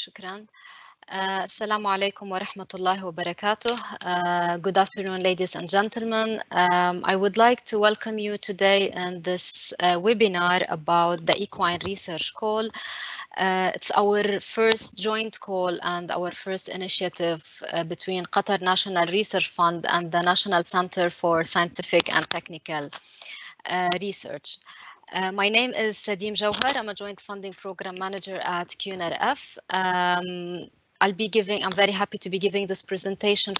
شكرا. Assalamu alaikum wa rahmatullahi wa barakatuh. Good afternoon, ladies and gentlemen. I would like to welcome you today in this webinar about the Equine Research Call. It's our first joint call and our first initiative between Qatar National Research Fund and the National Center for Scientific and Technical Research. My name is Sadim Jawhar. I'm a joint funding program manager at QNRF. I'm very happy to be giving this presentation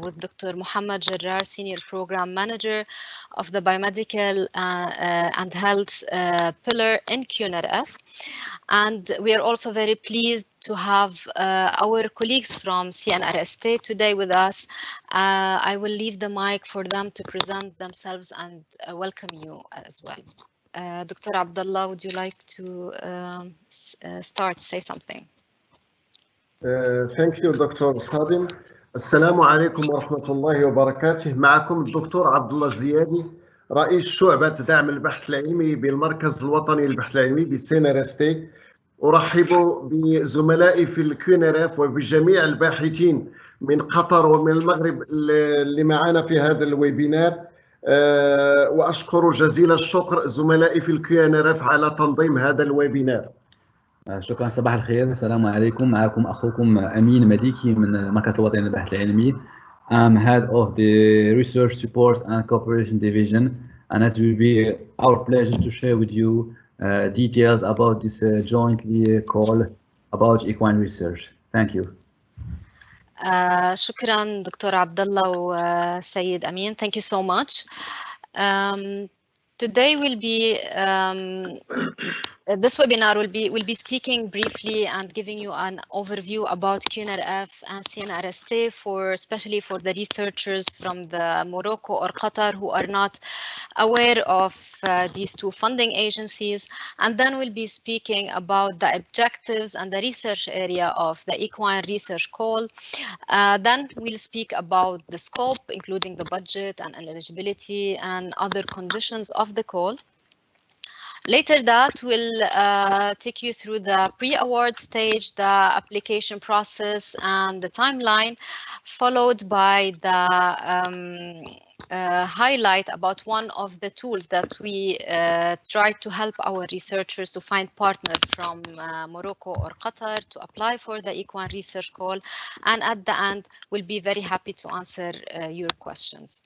with Dr. Muhammad Jarrar, Senior Program Manager of the Biomedical and Health Pillar in QNRF. And we are also very pleased to have our colleagues from CNRST today with us. I will leave the mic for them to present themselves and welcome you as well. Dr. Abdullah, would you like to say something? Thank you, Dr. Sadim. Assalamu alaikum wa rahmatullahi wa barakatuh. معكم الدكتور عبد الله الزيادي رئيس شعبة دعم البحث العلمي بالمركز الوطني للبحث العلمي بالCNRST. أرحب بزملائي في الQNRF وبجميع الباحثين من قطر ومن المغرب اللي معنا في هذا الويبينار. وأشكر جزيل الشكر زملائي في الQNRF على تنظيم هذا الويبينار. شكرا. صباح الخير. السلام عليكم. معكم أخوكم أمين مديكي من المركز الوطني للبحث العلمي. I'm head of the Research Support and Cooperation Division, and it will be our pleasure to share with you details about this jointly call about equine research. Thank you. شكرا دكتور عبد الله وسيد أمين. Thank you so much. Today will be this webinar will be speaking briefly and giving you an overview about QNRF and CNRST especially for the researchers from the Morocco or Qatar who are not aware of these two funding agencies, and then we'll be speaking about the objectives and the research area of the Equine Research Call. Then we'll speak about the scope, including the budget and eligibility and other conditions of the call. Later that will take you through the pre-award stage, the application process and the timeline, followed by the highlight about one of the tools that we try to help our researchers to find partners from Morocco or Qatar to apply for the Equine Research Call. And at the end, we'll be very happy to answer your questions.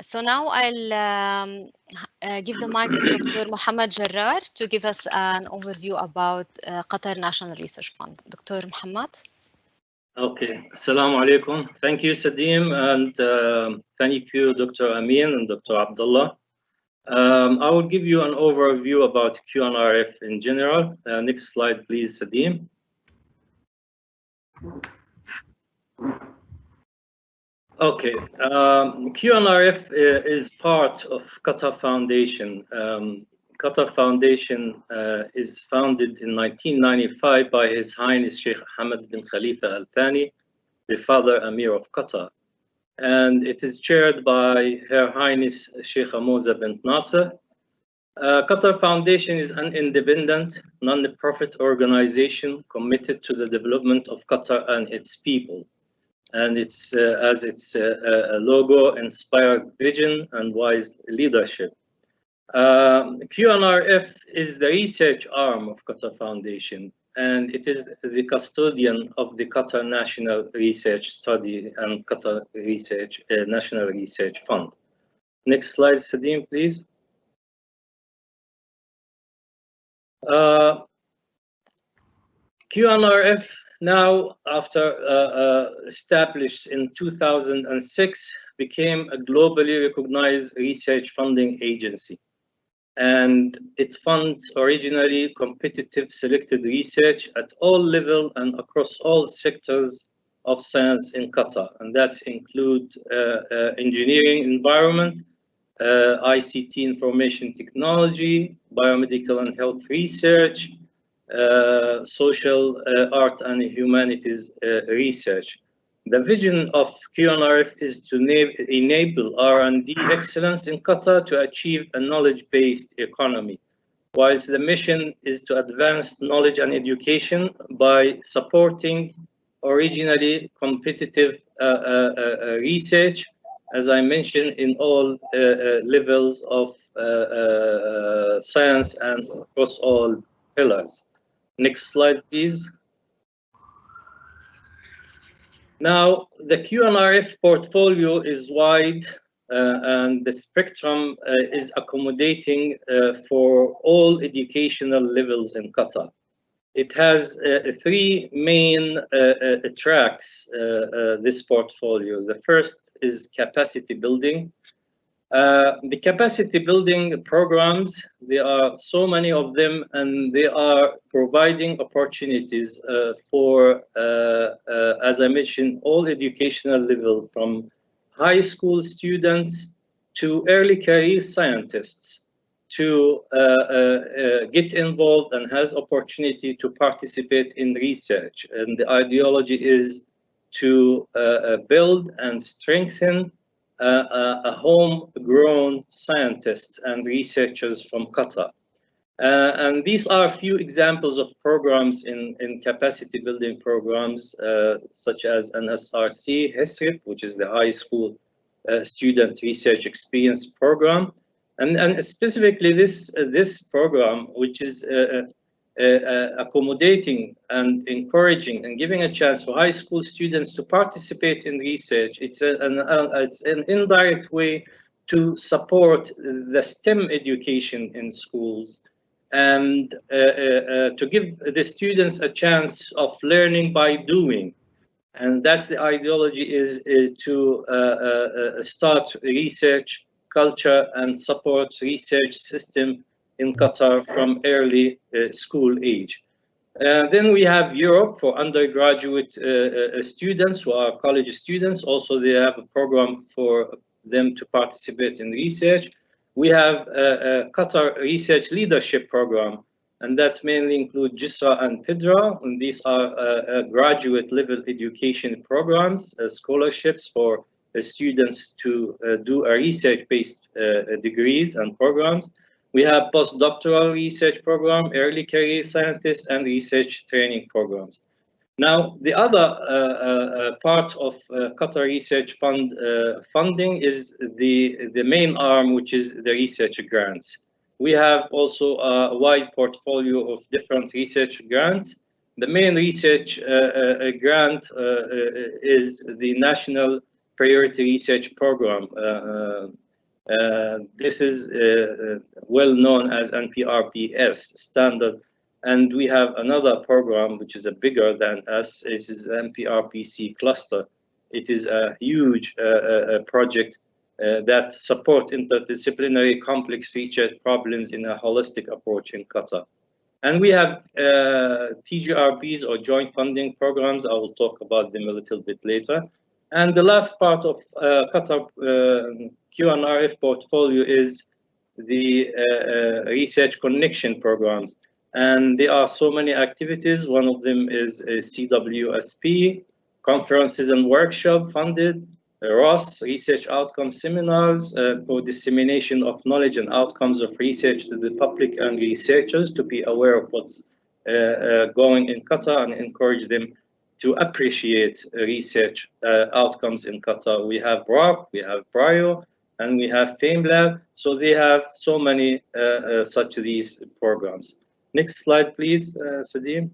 So now I'll give the mic to Dr. Muhammad Jarrar to give us an overview about Qatar National Research Fund. Dr. Muhammad. Okay, Assalamu alaikum. Thank you, Sadim, and thank you, Dr. Amin and Dr. Abdullah. I will give you an overview about QNRF in general. Next slide, please, Sadim. Okay, QNRF is part of Qatar Foundation. Qatar Foundation is founded in 1995 by His Highness Sheikh Hamad bin Khalifa Al Thani, the father Amir of Qatar. And it is chaired by Her Highness Sheikh Amoza bint Nasser. Qatar Foundation is an independent, non-profit organization committed to the development of Qatar and its people. And it's as its logo, inspired vision and wise leadership. QNRF is the research arm of Qatar Foundation, and it is the custodian of the Qatar National Research Study and Qatar National Research Fund. Next slide, Sadim, please. QNRF now, after established in 2006, became a globally recognized research funding agency. And it funds originally competitive selected research at all levels and across all sectors of science in Qatar. And that include engineering environment, ICT information technology, biomedical and health research, social art and humanities research. The vision of QNRF is to enable R&D excellence in Qatar to achieve a knowledge-based economy whilst the mission is to advance knowledge and education by supporting originally competitive research, as I mentioned, in all levels of science and across all pillars. Next slide, please. Now, the QNRF portfolio is wide and the spectrum is accommodating for all educational levels in Qatar. It has three main tracks, this portfolio. The first is capacity building. The capacity building programs, there are so many of them, and they are providing opportunities for, as I mentioned, all educational level, from high school students to early career scientists, to get involved and has opportunity to participate in research. And the ideology is to build and strengthen a homegrown scientists and researchers from Qatar. And these are a few examples of programs in capacity building programs, such as NSRC, HESRIP, which is the High School Student Research Experience Program. And specifically this program, which is accommodating and encouraging and giving a chance for high school students to participate in research. It's an indirect way to support the STEM education in schools, and to give the students a chance of learning by doing. And that's the ideology, is to start research culture and support research system in Qatar from early school age. Then we have Europe for undergraduate students who are college students. Also, they have a program for them to participate in research. We have a Qatar Research Leadership Program, and that's mainly include JISRA and PIDRA. And these are graduate level education programs, scholarships for students to do a research-based degrees and programs. We have postdoctoral research program, early career scientists, and research training programs. Now, the other part of Qatar Research Fund funding is the main arm, which is the research grants. We have also a wide portfolio of different research grants. The main research grant is the National Priority Research Program. This is well known as NPRPS standard, and we have another program which is bigger than us. It is NPRPC cluster. It is a huge project that supports interdisciplinary complex research problems in a holistic approach in Qatar. And we have TGRPs, or joint funding programs. I will talk about them a little bit later. And the last part of Qatar QNRF portfolio is the research connection programs. And there are so many activities. One of them is CWSP, conferences and workshop funded, ROS, research outcome seminars for dissemination of knowledge and outcomes of research to the public and researchers to be aware of what's going in Qatar and encourage them to appreciate research outcomes in Qatar. We have ROC, we have BRIO, and we have FameLab. So they have so many such these programs. Next slide, please, Sadim.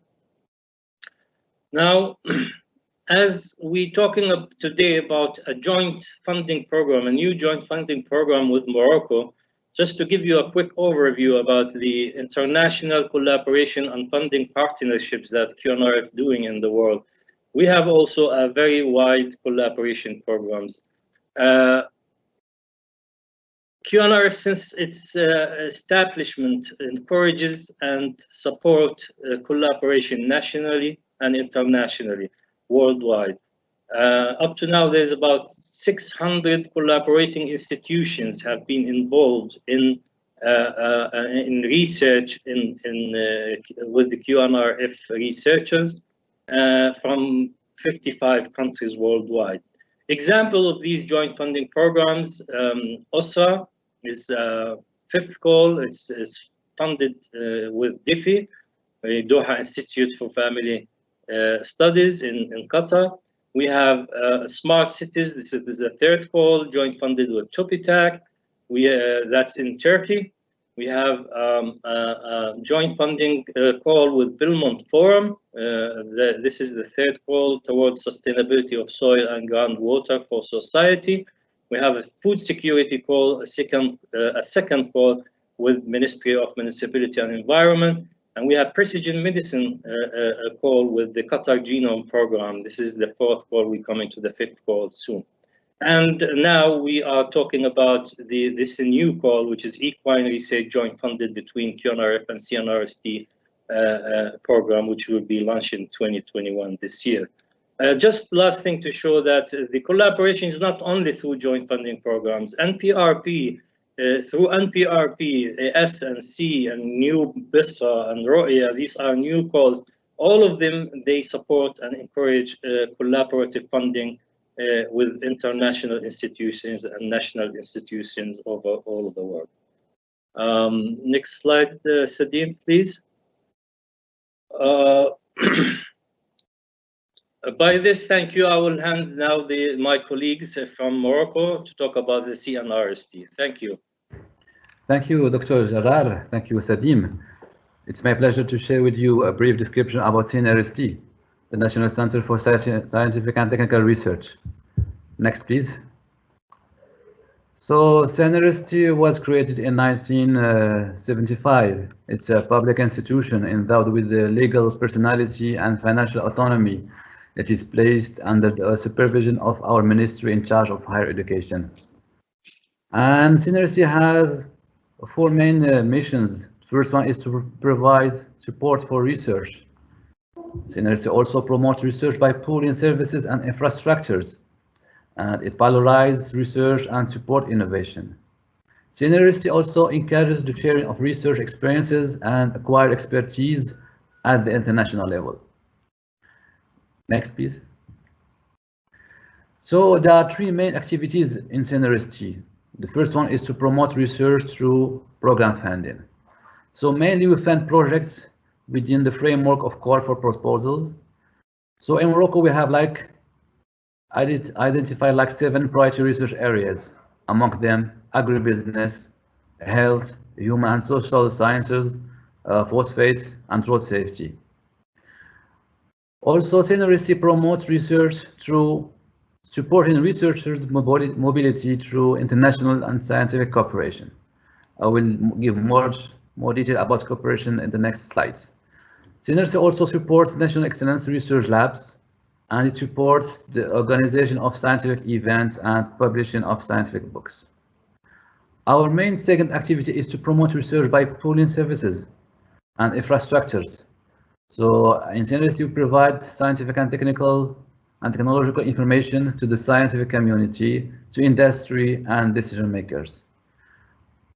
Now, as we're talking today about a joint funding program, a new joint funding program with Morocco, just to give you a quick overview about the international collaboration and funding partnerships that QNRF doing in the world. We have also a very wide collaboration programs. QNRF, since its establishment, encourages and support collaboration nationally and internationally, worldwide. Up to now, there's about 600 collaborating institutions have been involved in research with the QNRF researchers from 55 countries worldwide. Example of these joint funding programs, OSRA is fifth call. It's funded with DIFI, Doha Institute for Family Studies in Qatar. We have smart cities. This is the third call, joint funded with TOPITAC. That's in Turkey. We have a joint funding call with Belmont Forum. This is the third call towards sustainability of soil and groundwater for society. We have a food security call, a second call with Ministry of Municipality and Environment. And we have precision medicine call with the Qatar Genome Program. This is the fourth call. We're coming to the fifth call soon. And now we are talking about this new call, which is Equine Research joint funded between QNRF and CNRST program, which will be launched in 2021 this year. Just last thing to show that the collaboration is not only through joint funding programs. NPRP, through NPRP, S and C and new BISRA and ROIA, these are new calls. All of them, they support and encourage collaborative funding with international institutions and national institutions over all of the world. Next slide, Sadim, please. By this, thank you. I will hand now my colleagues from Morocco to talk about the CNRST. Thank you. Thank you, Dr. Jarrar. Thank you, Sadim. It's my pleasure to share with you a brief description about CNRST, the National Center for Scientific and Technical Research. Next, please. So CNRST was created in 1975. It's a public institution endowed with the legal personality and financial autonomy that is placed under the supervision of our ministry in charge of higher education. And CNRST has four main missions. The first one is to provide support for research. CNRST also promotes research by pooling services and infrastructures, and it valorizes research and support innovation. CNRST also encourages the sharing of research experiences and acquired expertise at the international level. Next, please. So there are three main activities in CNRST. The first one is to promote research through program funding. So mainly we fund projects within the framework of call for proposals. So in Morocco, we have identified 7 priority research areas, among them agribusiness, health, human and social sciences, phosphates, and road safety. Also, CNRST promotes research through supporting researchers' mobility through international and scientific cooperation. I will give more detail about cooperation in the next slides. CNRST also supports national excellence research labs, and it supports the organization of scientific events and publishing of scientific books. Our main second activity is to promote research by pooling services and infrastructures. So in CNRST, we provide scientific and technical and technological information to the scientific community, to industry and decision makers.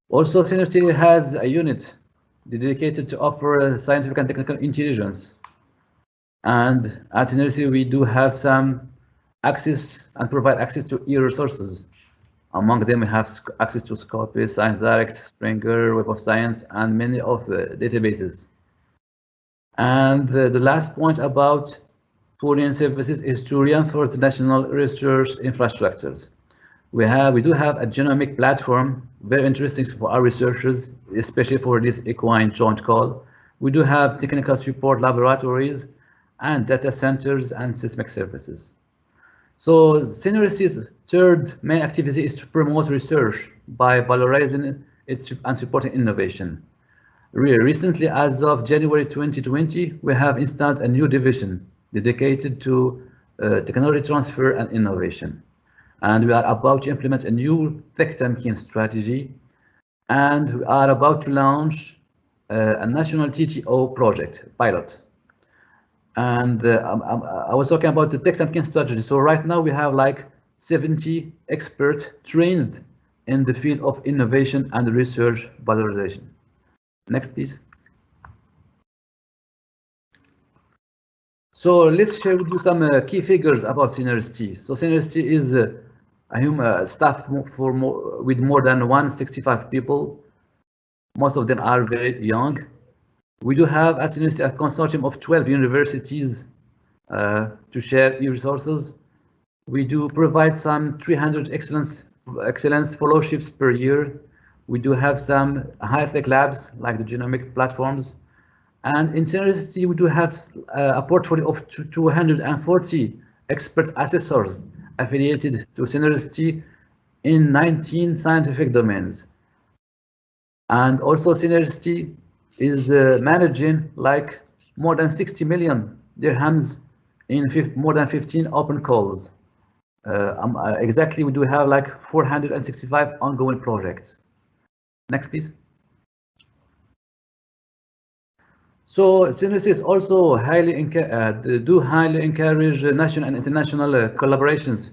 Also, CNRST has a unit dedicated to offer scientific and technical intelligence. And at CNRST, we do have some access and provide access to e-resources. Among them, we have access to Scopus, Science Direct, Springer, Web of Science, and many of the databases. And the last point about pooling services is to reinforce the national research infrastructures. We do have a genomic platform, very interesting for our researchers, especially for this equine joint call. We do have technical support laboratories and data centers and seismic services. So CNRST's third main activity is to promote research by valorizing it and supporting innovation. Recently, as of January 2020, we have installed a new division dedicated to technology transfer and innovation. And we are about to implement a new tech tamkin strategy, and we are about to launch a national TTO project pilot. And I was talking about the tech tamkin strategy. So right now we have 70 experts trained in the field of innovation and research valorization. Next, please. So let's share with you some key figures about CNRST. So CNRST is a staff with more than 165 people. Most of them are very young. We do have at CNRST a consortium of 12 universities to share e-resources. We do provide some 300 excellence fellowships per year. We do have some high-tech labs like the genomic platforms. And in CNRST, we do have a portfolio of 240 expert assessors affiliated to CNRST in 19 scientific domains. And also CNRST is managing like more than 60 million dirhams in more than 15 open calls. Exactly, we do have like 465 ongoing projects. Next, please. So CNRST is also highly encourage national and international collaborations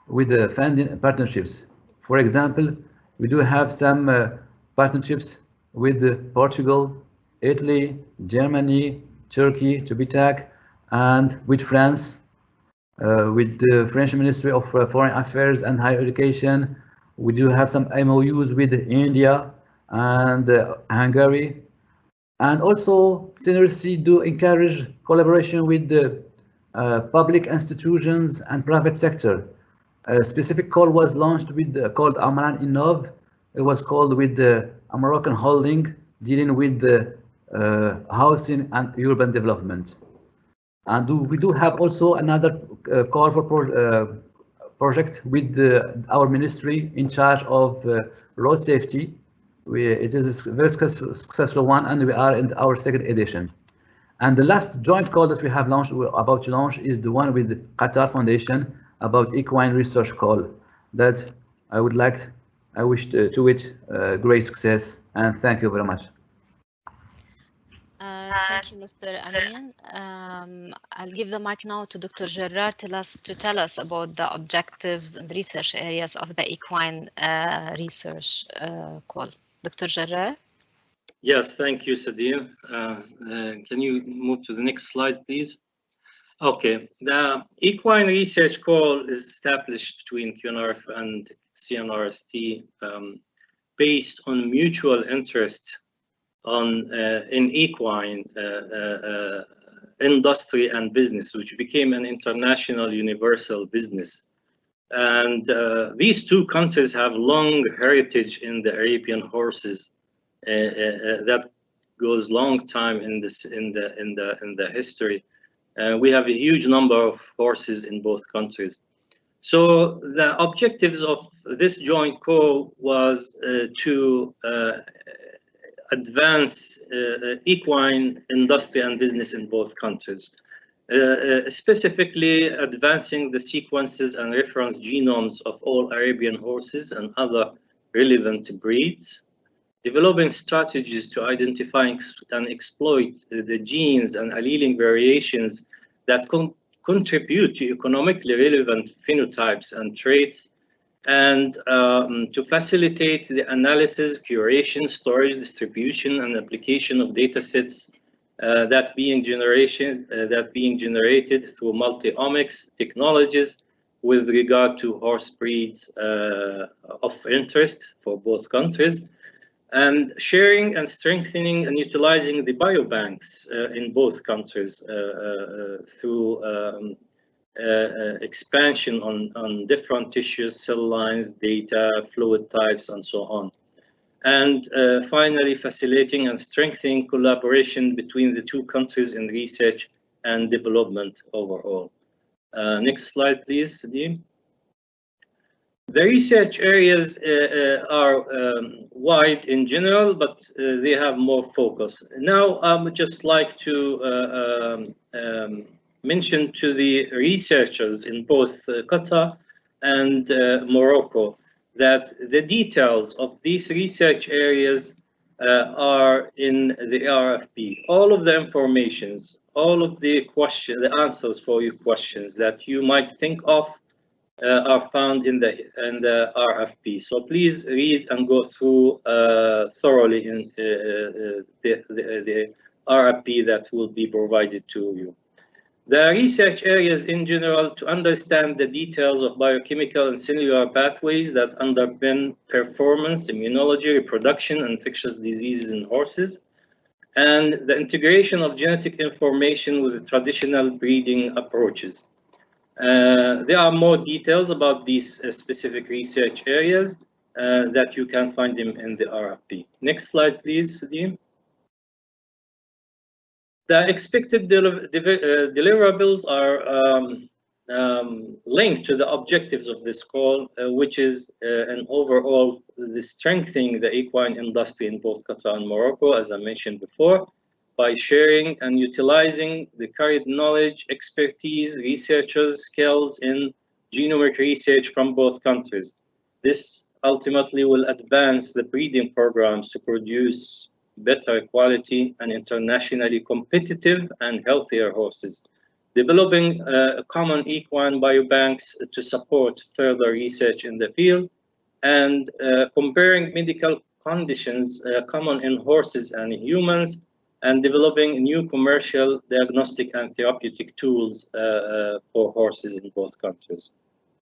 with the funding partnerships. For example, we do have some partnerships with Portugal, Italy, Germany, Turkey, to be tagged, and with France, with the French Ministry of Foreign Affairs and Higher Education. We do have some MOUs with India and Hungary. And also, CNRST do encourage collaboration with the public institutions and private sector. A specific call was launched with called Amaran Innov. It was called with the Moroccan holding dealing with the housing and urban development. And we do have also another call for project with our ministry in charge of road safety. It is a very successful one, and we are in our second edition. And the last joint call that we have launched, we're about to launch, is the one with the Qatar Foundation about equine research call. That I wish to it great success, and thank you very much. Thank you, Mr. Amin. I'll give the mic now to Dr. Gerard to tell us about the objectives and research areas of the equine research call. Dr. Gerard? Yes, thank you, Sadir. Can you move to the next slide, please? Okay, the Equine Research Call is established between QNRF and CNRST based on mutual interest in equine industry and business, which became an international universal business. And these two countries have long heritage in the Arabian horses that goes long time in the history. We have a huge number of horses in both countries. So the objectives of this joint call was to advance equine industry and business in both countries. Specifically advancing the sequences and reference genomes of all Arabian horses and other relevant breeds, developing strategies to identify and exploit the genes and allelic variations that contribute to economically relevant phenotypes and traits, and to facilitate the analysis, curation, storage, distribution, and application of data sets that being generated through multi-omics technologies with regard to horse breeds of interest for both countries, and sharing and strengthening and utilizing the biobanks in both countries through expansion on different tissues, cell lines, data, fluid types, and so on. And finally, facilitating and strengthening collaboration between the two countries in research and development overall. Next slide, please, Sadim. The research areas are wide in general, but they have more focus. Now, I would just like to mention to the researchers in both Qatar and Morocco that the details of these research areas are in the RFP. All of the informations, all of the answers for your questions that you might think of are found in the RFP. So please read and go through thoroughly in the RFP that will be provided to you. The research areas in general to understand the details of biochemical and cellular pathways that underpin performance, immunology, reproduction, and infectious diseases in horses, and the integration of genetic information with traditional breeding approaches. There are more details about these specific research areas that you can find them in the RFP. Next slide, please, Sadim. The expected deliverables are linked to the objectives of this call, which is an overall the strengthening the equine industry in both Qatar and Morocco, as I mentioned before, by sharing and utilizing the current knowledge, expertise, researchers' skills in genomic research from both countries. This ultimately will advance the breeding programs to produce better quality and internationally competitive and healthier horses, developing common equine biobanks to support further research in the field, and comparing medical conditions common in horses and humans, and developing new commercial diagnostic and therapeutic tools for horses in both countries.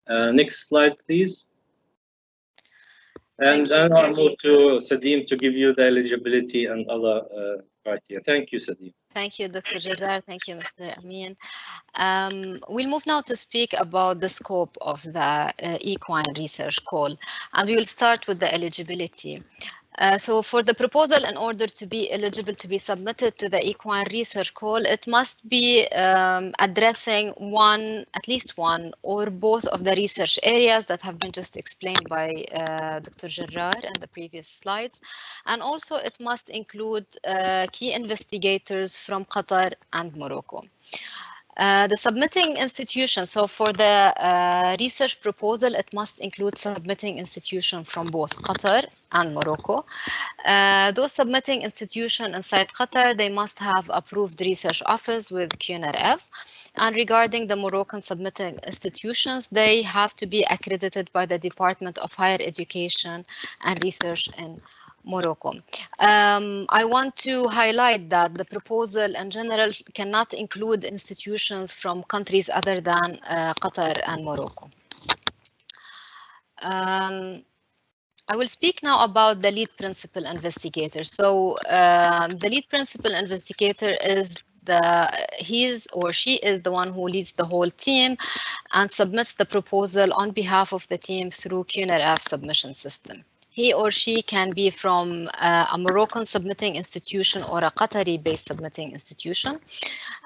Next slide, please. And then I'll move to Sadim to give you the eligibility and other criteria. Thank you, Sadim. Thank you, Dr. Gerard. Thank you, Mr. Amin. We'll move now to speak about the scope of the equine research call, and we will start with the eligibility. So for the proposal, in order to be eligible to be submitted to the equine research call, it must be addressing at least one or both of the research areas that have been just explained by Dr. Gerard in the previous slides. And also it must include key investigators from Qatar and Morocco. The submitting institution, so for the research proposal, it must include submitting institution from both Qatar and Morocco. Those submitting institution inside Qatar, they must have approved research office with QNRF. And regarding the Moroccan submitting institutions, they have to be accredited by the Department of Higher Education and Research in Morocco. I want to highlight that the proposal in general cannot include institutions from countries other than Qatar and Morocco. I will speak now about the lead principal investigator. So the lead principal investigator is he or she is the one who leads the whole team and submits the proposal on behalf of the team through QNRF submission system. He or she can be from a Moroccan submitting institution or a Qatari-based submitting institution.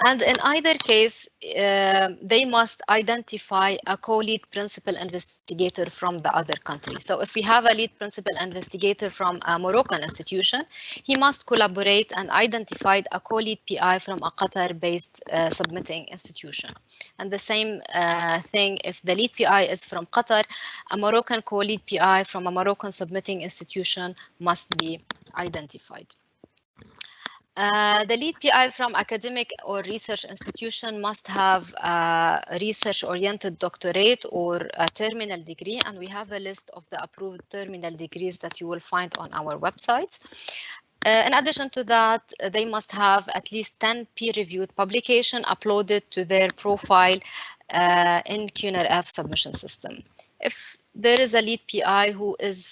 And in either case, they must identify a co-lead principal investigator from the other country. So if we have a lead principal investigator from a Moroccan institution, he must collaborate and identify a co-lead PI from a Qatar-based submitting institution. And the same thing, if the lead PI is from Qatar, a Moroccan co-lead PI from a Moroccan submitting institution must be identified. The lead PI from academic or research institution must have a research-oriented doctorate or a terminal degree, and we have a list of the approved terminal degrees that you will find on our websites. In addition to that, they must have at least 10 peer-reviewed publications uploaded to their profile in QNRF submission system. If there is a lead PI who is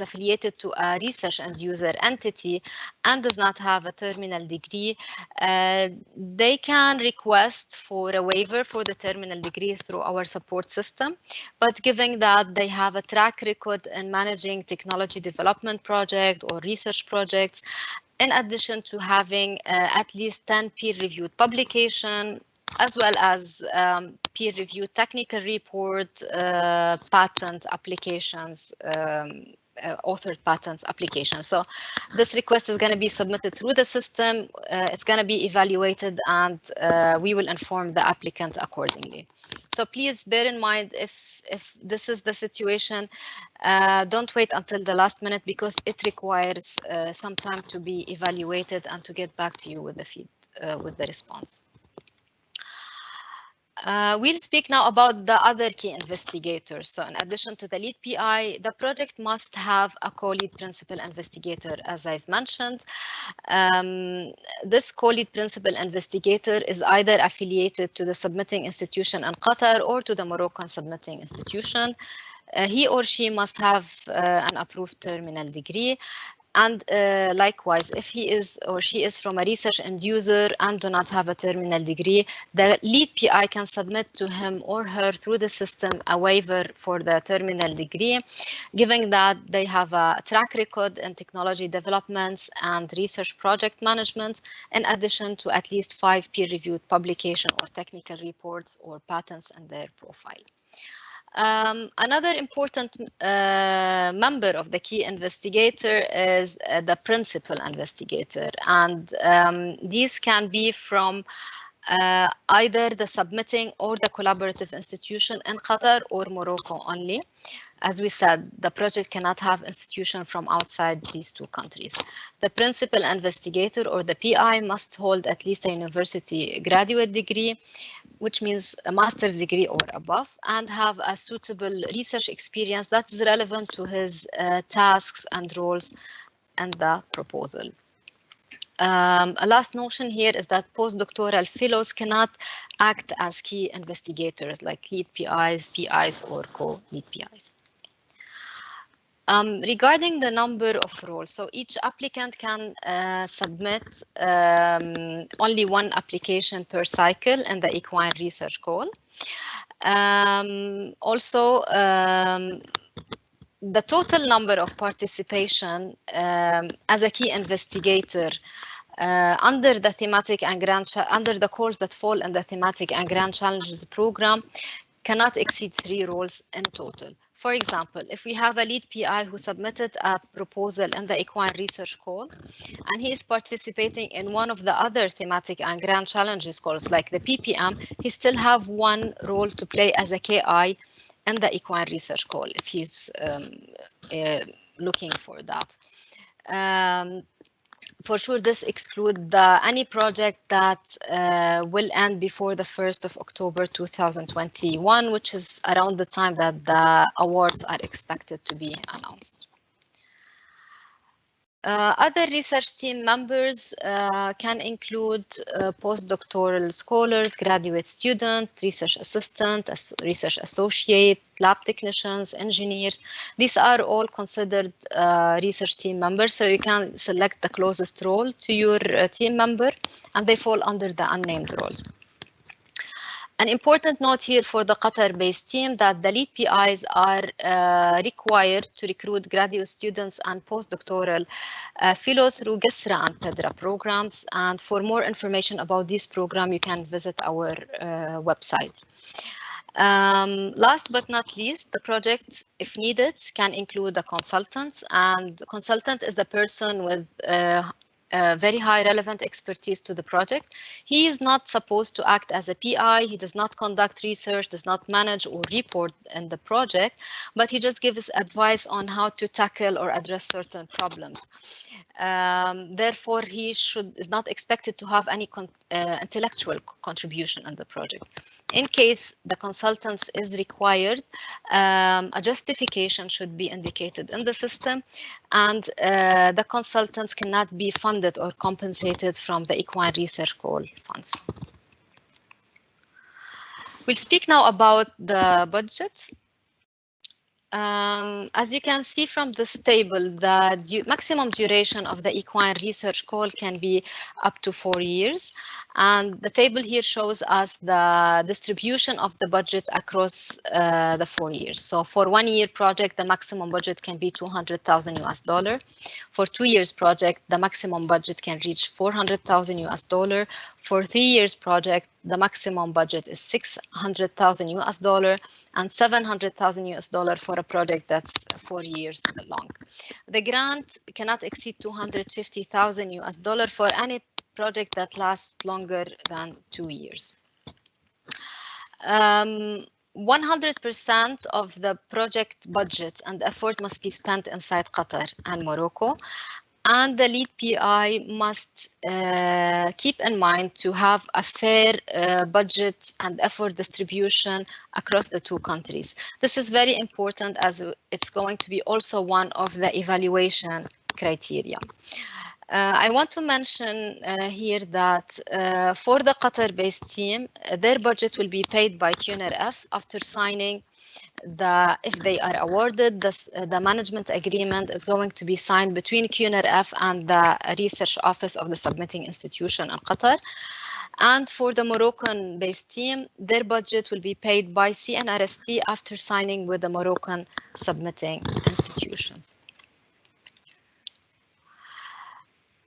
affiliated to a research and user entity and does not have a terminal degree, they can request for a waiver for the terminal degree through our support system. But given that they have a track record in managing technology development project or research projects, in addition to having at least 10 peer-reviewed publications, as well as peer-reviewed technical report, patent applications, authored patents applications. So this request is going to be submitted through the system. It's going to be evaluated, and we will inform the applicant accordingly. So please bear in mind, if this is the situation, don't wait until the last minute, because it requires some time to be evaluated and to get back to you with the with the response. We'll speak now about the other key investigators. So in addition to the lead PI, the project must have a co-lead principal investigator, as I've mentioned. This co-lead principal investigator is either affiliated to the submitting institution in Qatar or to the Moroccan submitting institution. He or she must have an approved terminal degree. And likewise, if he is or she is from a research end user and do not have a terminal degree, the lead PI can submit to him or her through the system a waiver for the terminal degree, given that they have a track record in technology developments and research project management, in addition to at least 5 peer-reviewed publication or technical reports or patents in their profile. Another important member of the key investigator is the principal investigator, and these can be from either the submitting or the collaborative institution in Qatar or Morocco only. As we said, the project cannot have institution from outside these two countries. The principal investigator or the PI must hold at least a university graduate degree, which means a master's degree or above, and have a suitable research experience that is relevant to his tasks and roles and the proposal. A last notion here is that postdoctoral fellows cannot act as key investigators like lead PIs, PIs, or co-lead PIs. Regarding the number of roles, so each applicant can submit only one application per cycle in the Equine research call. Also, the total number of participation as a key investigator under the thematic and under the calls that fall in the thematic and grand challenges program cannot exceed 3 roles in total. For example, if we have a lead PI who submitted a proposal in the Equine research call, and he is participating in one of the other thematic and grand challenges calls like the PPM, he still have 1 role to play as a KI in the Equine research call if he's looking for that. For sure, this excludes any project that will end before the 1st of October 2021, which is around the time that the awards are expected to be announced. Other research team members can include postdoctoral scholars, graduate student, research assistant, research associate, lab technicians, engineers. These are all considered research team members, so you can select the closest role to your team member, and they fall under the unnamed role. An important note here for the Qatar-based team that the lead PIs are required to recruit graduate students and postdoctoral fellows through GESRA and PEDRA programs. And for more information about this program, you can visit our website. Last but not least, the project, if needed, can include a consultant. And the consultant is the person with very high relevant expertise to the project. He is not supposed to act as a PI. He does not conduct research, does not manage or report in the project, but he just gives advice on how to tackle or address certain problems. Therefore, he is not expected to have any intellectual contribution in the project. In case the consultants is required, a justification should be indicated in the system, and the consultants cannot be funded or compensated from the Equine research call funds. We'll speak now about the budget. As you can see from this table, the maximum duration of the Equine research call can be up to 4 years. And the table here shows us the distribution of the budget across the 4 years. So for 1 year project, the maximum budget can be $200,000 US. For 2 years project, the maximum budget can reach $400,000 US. For 3 years project, the maximum budget is $600,000 US and $700,000 US for a project that's 4 years long. The grant cannot exceed $250,000 US for any project that lasts longer than 2 years. 100% of the project budget and effort must be spent inside Qatar and Morocco. And the lead PI must keep in mind to have a fair budget and effort distribution across the two countries. This is very important as it's going to be also one of the evaluation criteria. I want to mention here that for the Qatar-based team, their budget will be paid by QNRF after signing if they are awarded, the management agreement is going to be signed between QNRF and the research office of the submitting institution in Qatar. And for the Moroccan-based team, their budget will be paid by CNRST after signing with the Moroccan submitting institutions.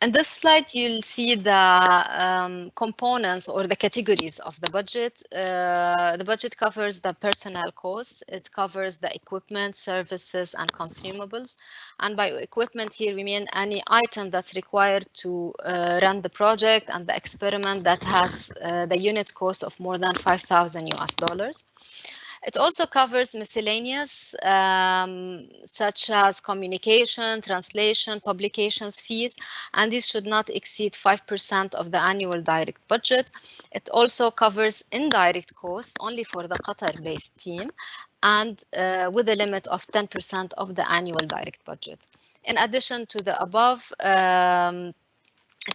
In this slide, you'll see the components or the categories of the budget. The budget covers the personnel costs. It covers the equipment, services, and consumables. And by equipment here, we mean any item that's required to run the project and the experiment that has the unit cost of more than $5,000 US. It also covers miscellaneous, such as communication, translation, publications fees, and these should not exceed 5% of the annual direct budget. It also covers indirect costs only for the Qatar-based team, and with a limit of 10% of the annual direct budget. In addition to the above,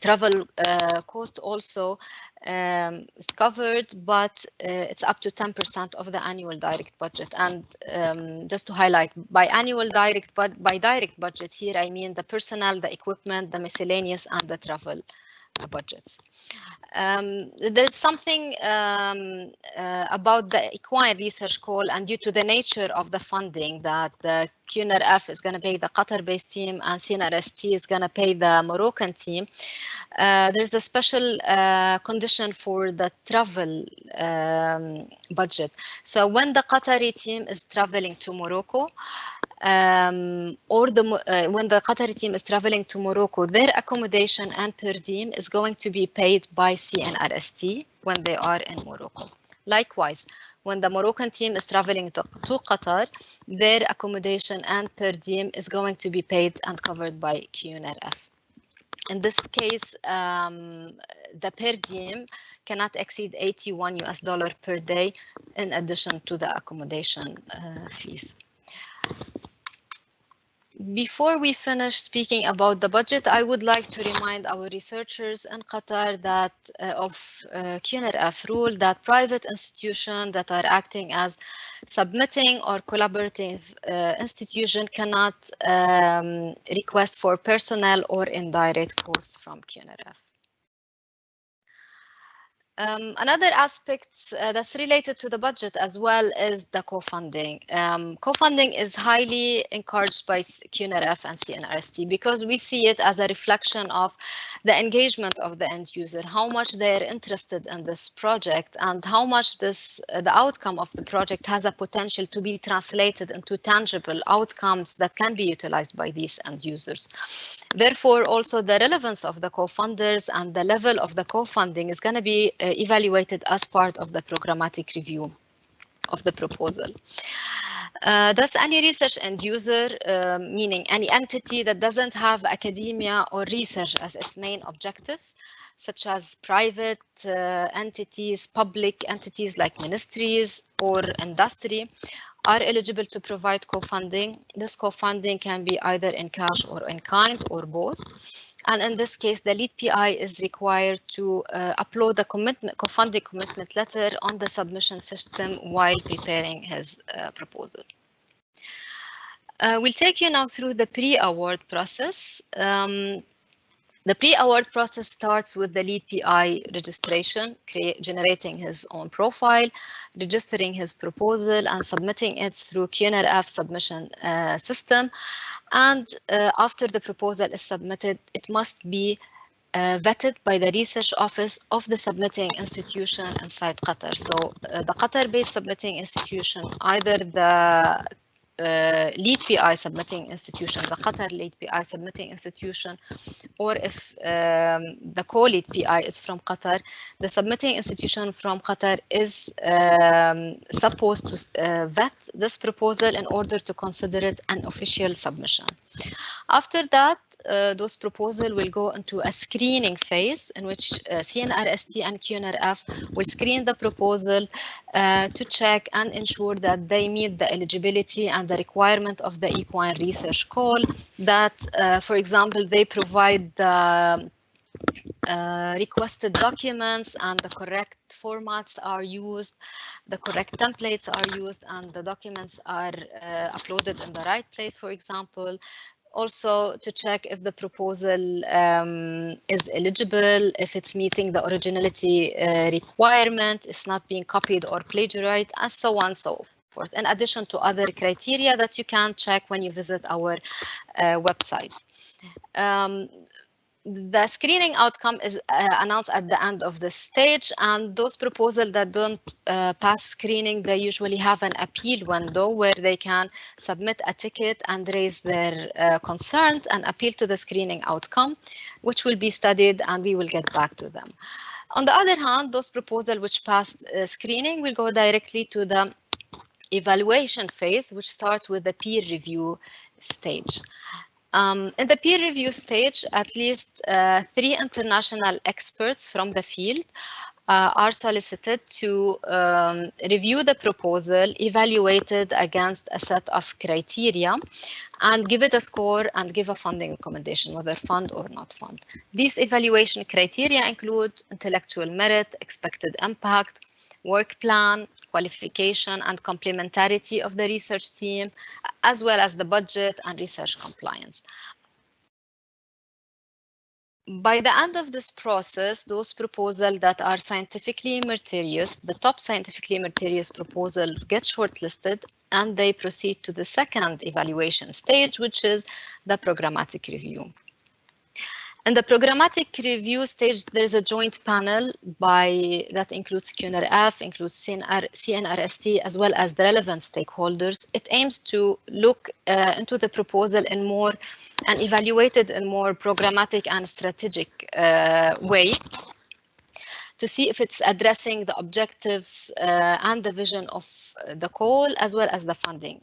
travel cost also is covered, but it's up to 10% of the annual direct budget. And just to highlight, by direct budget here, I mean the personnel, the equipment, the miscellaneous, and the travel budgets. There's something about the Equine research call, and due to the nature of the funding, that the QNRF is going to pay the Qatar-based team and CNRST is going to pay the Moroccan team. There's a special condition for the travel budget. So when the Qatari team is traveling to Morocco, when the Qatari team is traveling to Morocco, their accommodation and per diem is going to be paid by CNRST when they are in Morocco. Likewise, when the Moroccan team is traveling to Qatar, their accommodation and per diem is going to be paid and covered by QNRF. In this case, the per diem cannot exceed $81 US per day in addition to the accommodation fees. Before we finish speaking about the budget, I would like to remind our researchers in Qatar that of QNRF rule that private institutions that are acting as submitting or collaborative institution cannot request for personnel or indirect costs from QNRF. Another aspect that's related to the budget as well is the co-funding. Co-funding is highly encouraged by QNRF and CNRST because we see it as a reflection of the engagement of the end user, how much they're interested in this project and how much the outcome of the project has a potential to be translated into tangible outcomes that can be utilized by these end users. Therefore, also the relevance of the co-funders and the level of the co-funding is going to be evaluated as part of the programmatic review of the proposal. Thus, any research end user, meaning any entity that doesn't have academia or research as its main objectives, such as private entities, public entities like ministries or industry, are eligible to provide co-funding. This co-funding can be either in cash or in kind or both. And in this case, the lead PI is required to upload the co-funding commitment letter on the submission system while preparing his proposal. We'll take you now through the pre-award process. The pre-award process starts with the lead PI registration, generating his own profile, registering his proposal, and submitting it through QNRF submission system. And after the proposal is submitted, it must be vetted by the research office of the submitting institution inside Qatar. So the Qatar-based submitting institution, either the lead PI submitting institution, the Qatar lead PI submitting institution, or if the co-lead PI is from Qatar, the submitting institution from Qatar is supposed to vet this proposal in order to consider it an official submission. After that, those proposals will go into a screening phase in which CNRST and QNRF will screen the proposal to check and ensure that they meet the eligibility and the requirement of the equine research call, that, for example, they provide the requested documents and the correct formats are used, the correct templates are used, and the documents are uploaded in the right place, for example. Also to check if the proposal is eligible, if it's meeting the originality requirement, it's not being copied or plagiarized, and so on and so forth, in addition to other criteria that you can check when you visit our website. The screening outcome is announced at the end of the stage, and those proposals that don't pass screening, they usually have an appeal window where they can submit a ticket and raise their concerns and appeal to the screening outcome, which will be studied and we will get back to them. On the other hand, those proposals which passed screening will go directly to the evaluation phase, which starts with the peer review stage. In the peer review stage, at least 3 international experts from the field are solicited to review the proposal, evaluate it against a set of criteria, and give it a score and give a funding recommendation, whether fund or not fund. These evaluation criteria include intellectual merit, expected impact, work plan, qualification, and complementarity of the research team, as well as the budget and research compliance. By the end of this process, those proposals that are scientifically meritorious, the top scientifically meritorious proposals get shortlisted and they proceed to the second evaluation stage, which is the programmatic review. In the programmatic review stage, there's a joint panel that includes QNRF, includes CNRST, as well as the relevant stakeholders. It aims to look into the proposal in more and evaluate it in more programmatic and strategic way to see if it's addressing the objectives and the vision of the call, as well as the funding,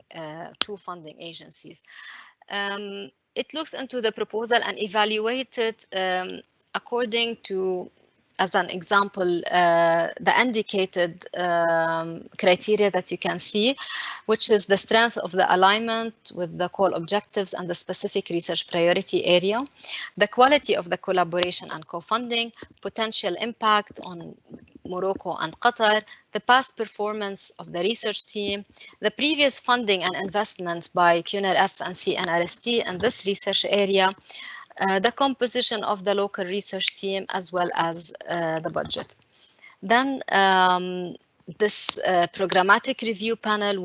2 funding agencies. It looks into the proposal and evaluates it according to, as an example, the indicated criteria that you can see, which is the strength of the alignment with the call objectives and the specific research priority area, the quality of the collaboration and co-funding, potential impact on Morocco and Qatar, the past performance of the research team, the previous funding and investments by QNRF and CNRST in this research area, the composition of the local research team, as well as the budget. Then this programmatic review panel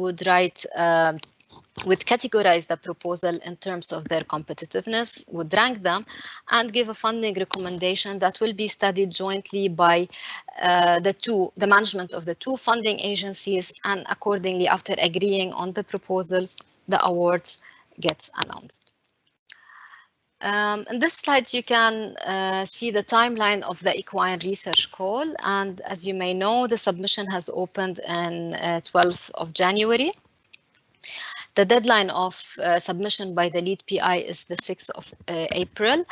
would categorize the proposal in terms of their competitiveness, would rank them, and give a funding recommendation that will be studied jointly by the management of the 2 funding agencies, and accordingly, after agreeing on the proposals, the awards get announced. In this slide, you can see the timeline of the equine research call, and as you may know, the submission has opened on 12th of January. The deadline of submission by the lead PI is the 6th of April.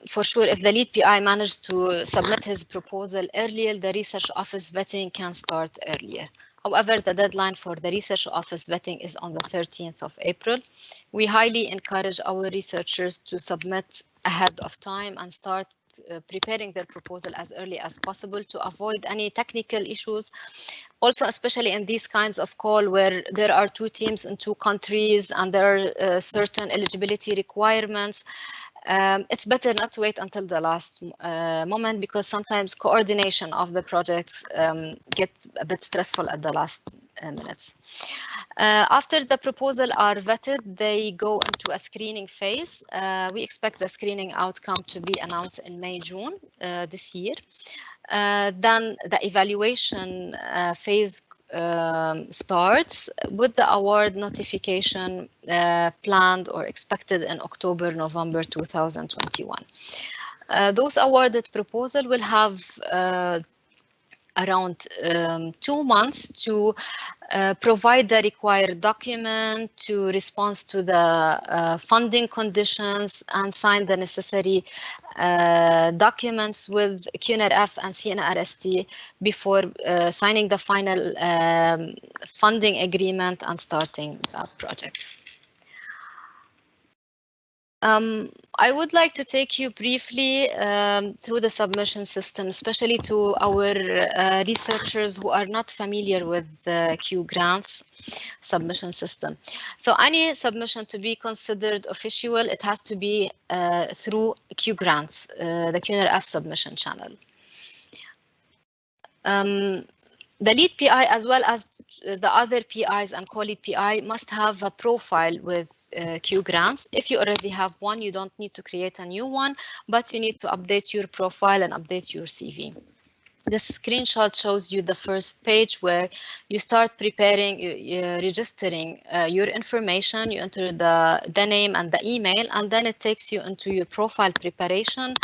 For sure, if the lead PI managed to submit his proposal earlier, the research office vetting can start earlier. However, the deadline for the research office vetting is on the 13th of April. We highly encourage our researchers to submit ahead of time and start preparing their proposal as early as possible to avoid any technical issues. Also, especially in these kinds of call where there are 2 teams in 2 countries and there are certain eligibility requirements, it's better not to wait until the last moment, because sometimes coordination of the projects get a bit stressful at the last minutes. After the proposal are vetted, they go into a screening phase. We expect the screening outcome to be announced in May, June this year. Then the evaluation phase starts with the award notification planned or expected in October, November 2021. Those awarded proposals will have around 2 months to provide the required document, to respond to the funding conditions, and sign the necessary documents with QNRF and CNRST before signing the final funding agreement and starting the projects. I would like to take you briefly through the submission system, especially to our researchers who are not familiar with the Q grants submission system. So any submission to be considered official, it has to be through Q grants, the QNRF submission channel. The lead PI as well as the other PIs and co-lead PI must have a profile with Q grants. If you already have one, you don't need to create a new one, but you need to update your profile and update your CV. This screenshot shows you the first page where you start preparing, registering your information. You enter the name and the email, and then it takes you into your profile preparation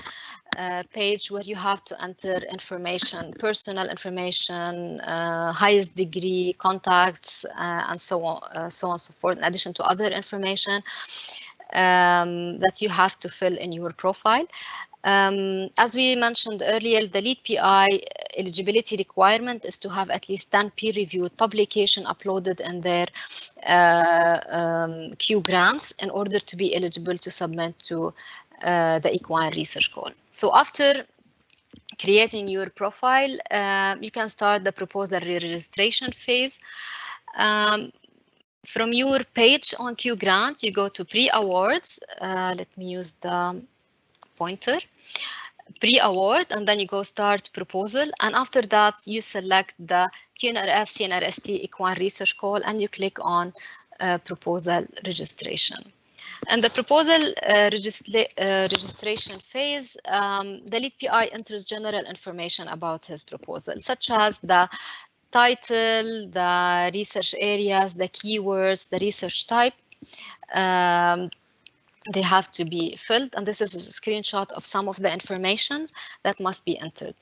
page where you have to enter information, personal information, highest degree, contacts, and so on and so forth, in addition to other information that you have to fill in your profile. As we mentioned earlier, the lead PI eligibility requirement is to have at least 10 peer-reviewed publications uploaded in their Q grants in order to be eligible to submit to the Equine research call. So after creating your profile, you can start the proposal registration phase. From your page on Q grant, you go to pre-awards. Let me use the pointer. Pre-award, and then you go start proposal, and after that you select the QNRF CNRST Equine research call and you click on proposal registration. And the proposal registration phase, the lead PI enters general information about his proposal, such as the title, the research areas, the keywords, the research type. They have to be filled, and this is a screenshot of some of the information that must be entered.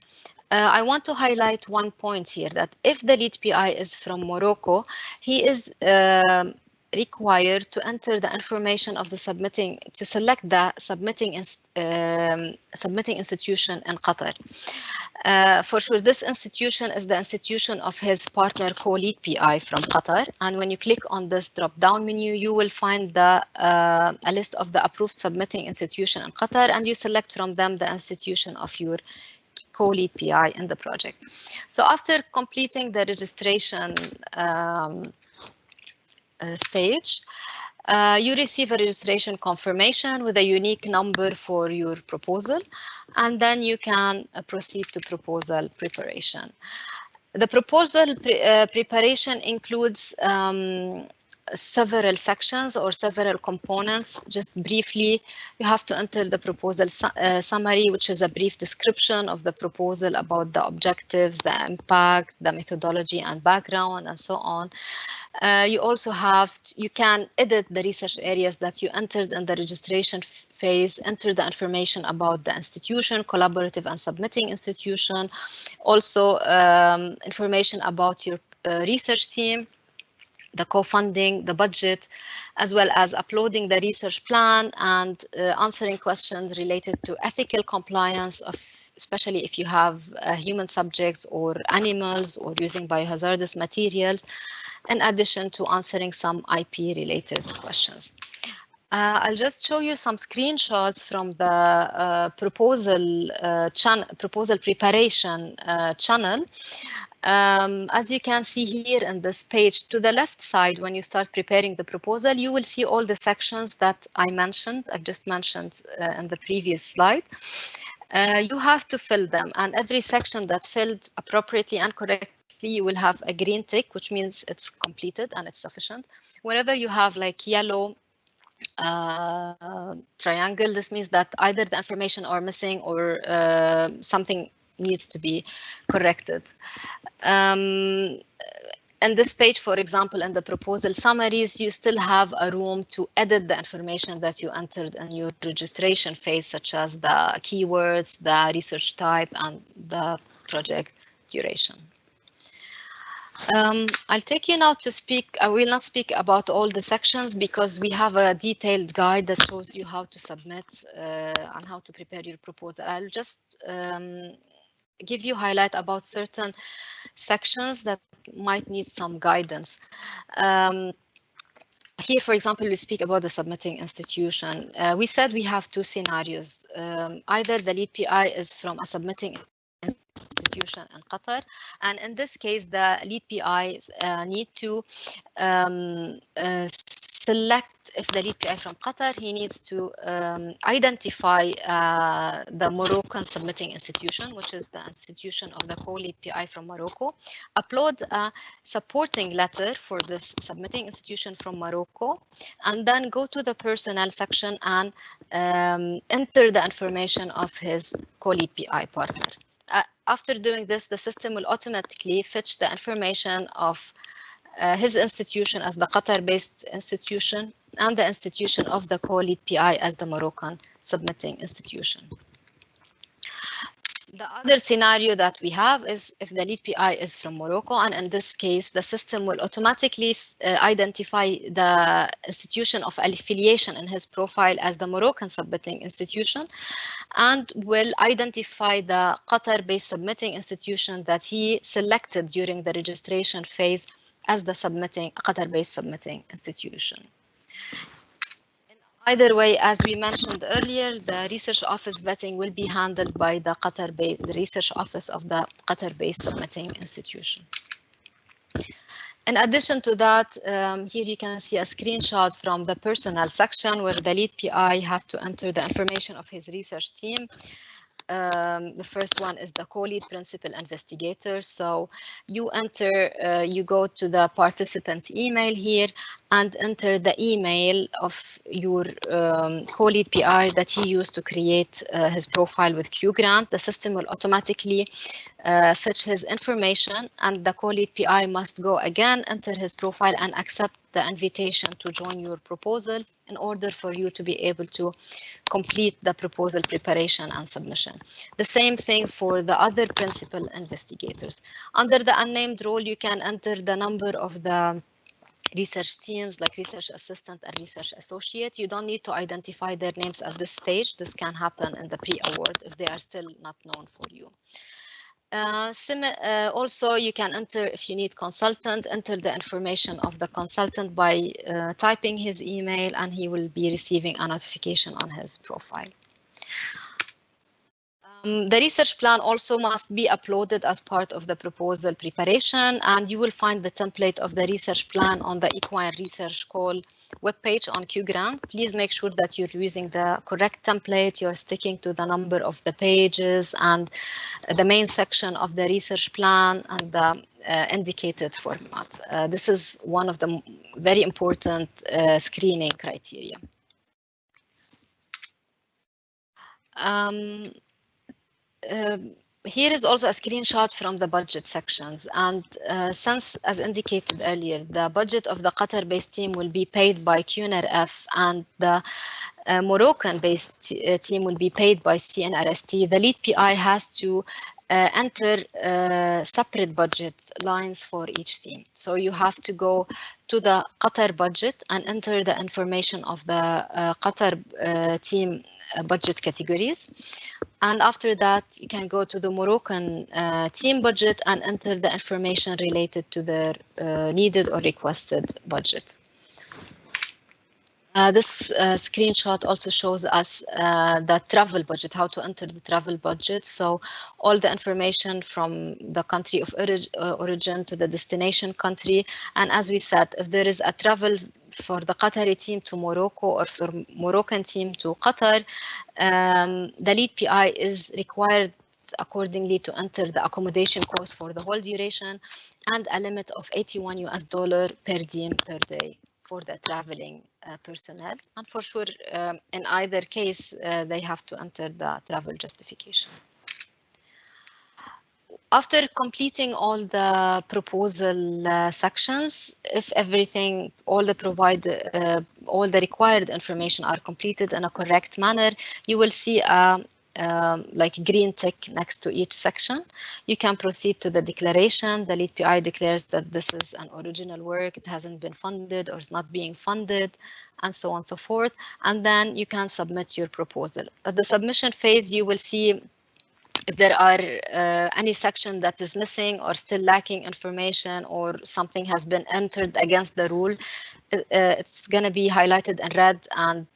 I want to highlight one point here, that if the lead PI is from Morocco, he is required to enter the information of the to select the submitting institution in Qatar. For sure, this institution is the institution of his partner co-lead PI from Qatar. And when you click on this drop-down menu, you will find a list of the approved submitting institution in Qatar, and you select from them the institution of your co-lead PI in the project. So after completing the registration stage, you receive a registration confirmation with a unique number for your proposal, and then you can proceed to proposal preparation. The proposal preparation includes several sections or several components. Just briefly, you have to enter the proposal summary, which is a brief description of the proposal about the objectives, the impact, the methodology and background, and so on. You also you can edit the research areas that you entered in the registration phase, enter the information about the institution, collaborative and submitting institution, also information about your research team, the co-funding, the budget, as well as uploading the research plan and answering questions related to ethical compliance, especially if you have human subjects or animals or using biohazardous materials, in addition to answering some IP-related questions. I'll just show you some screenshots from the proposal preparation channel. As you can see here in this page, to the left side, when you start preparing the proposal, you will see all the sections that I've just mentioned in the previous slide. You have to fill them, and every section that filled appropriately and correctly, you will have a green tick, which means it's completed and it's sufficient. Whenever you have like yellow triangle, this means that either the information are missing or something needs to be corrected. In this page, for example, in the proposal summaries, you still have a room to edit the information that you entered in your registration phase, such as the keywords, the research type, and the project duration. I'll take you now to speak. I will not speak about all the sections because we have a detailed guide that shows you how to submit and how to prepare your proposal. I'll just give you highlight about certain sections that might need some guidance. Here, for example, we speak about the submitting institution. We said we have two scenarios. Either the lead PI is from a submitting institution in Qatar, and in this case, the lead PIs need to select, if the lead PI from Qatar, he needs to identify the Moroccan submitting institution, which is the institution of the co-lead PI from Morocco, upload a supporting letter for this submitting institution from Morocco, and then go to the personnel section and enter the information of his co-lead PI partner. After doing this, the system will automatically fetch the information of his institution as the Qatar-based institution and the institution of the co-lead PI as the Moroccan submitting institution. The other scenario that we have is if the lead PI is from Morocco, and in this case, the system will automatically identify the institution of affiliation in his profile as the Moroccan submitting institution, and will identify the Qatar-based submitting institution that he selected during the registration phase as the Qatar-based submitting institution. Either way, as we mentioned earlier, the research office vetting will be handled by the Qatar-based research office of the Qatar-based submitting institution. In addition to that, here you can see a screenshot from the personnel section where the lead PI have to enter the information of his research team. The first one is the co-lead principal investigator. So you enter, you go to the participant email here and enter the email of your co-lead PI that he used to create his profile with QGrant. The system will automatically fetch his information, and the co-lead PI must go again, enter his profile and accept the invitation to join your proposal in order for you to be able to complete the proposal preparation and submission. The same thing for the other principal investigators. Under the unnamed role, you can enter the number of the research teams like research assistant and research associate. You don't need to identify their names at this stage. This can happen in the pre-award if they are still not known for you. Also, you can enter, if you need consultant, enter the information of the consultant by typing his email, and he will be receiving a notification on his profile. The research plan also must be uploaded as part of the proposal preparation, and you will find the template of the research plan on the Equine Research Call webpage on QGrant. Please make sure that you're using the correct template, you're sticking to the number of the pages and the main section of the research plan and the indicated format. This is one of the very important screening criteria. Here is also a screenshot from the budget sections, and since, as indicated earlier, the budget of the Qatar-based team will be paid by QNRF and the Moroccan-based team will be paid by CNRST, the lead PI has to enter separate budget lines for each team. So you have to go to the Qatar budget and enter the information of the Qatar team budget categories. And after that, you can go to the Moroccan team budget and enter the information related to their needed or requested budget. This screenshot also shows us the travel budget, how to enter the travel budget. So all the information from the country of origin to the destination country. And as we said, if there is a travel for the Qatari team to Morocco or for Moroccan team to Qatar, the lead PI is required accordingly to enter the accommodation cost for the whole duration and a limit of $81 per diem per day for the traveling personnel. And for sure, in either case, they have to enter the travel justification. After completing all the proposal sections, if everything, all the required information are completed in a correct manner, you will see a like green tick next to each section. You can proceed to the declaration. The lead PI declares that this is an original work, it hasn't been funded or is not being funded, and so on and so forth. And then you can submit your proposal. At the submission phase, you will see if there are any section that is missing or still lacking information, or something has been entered against the rule. It's going to be highlighted in red, and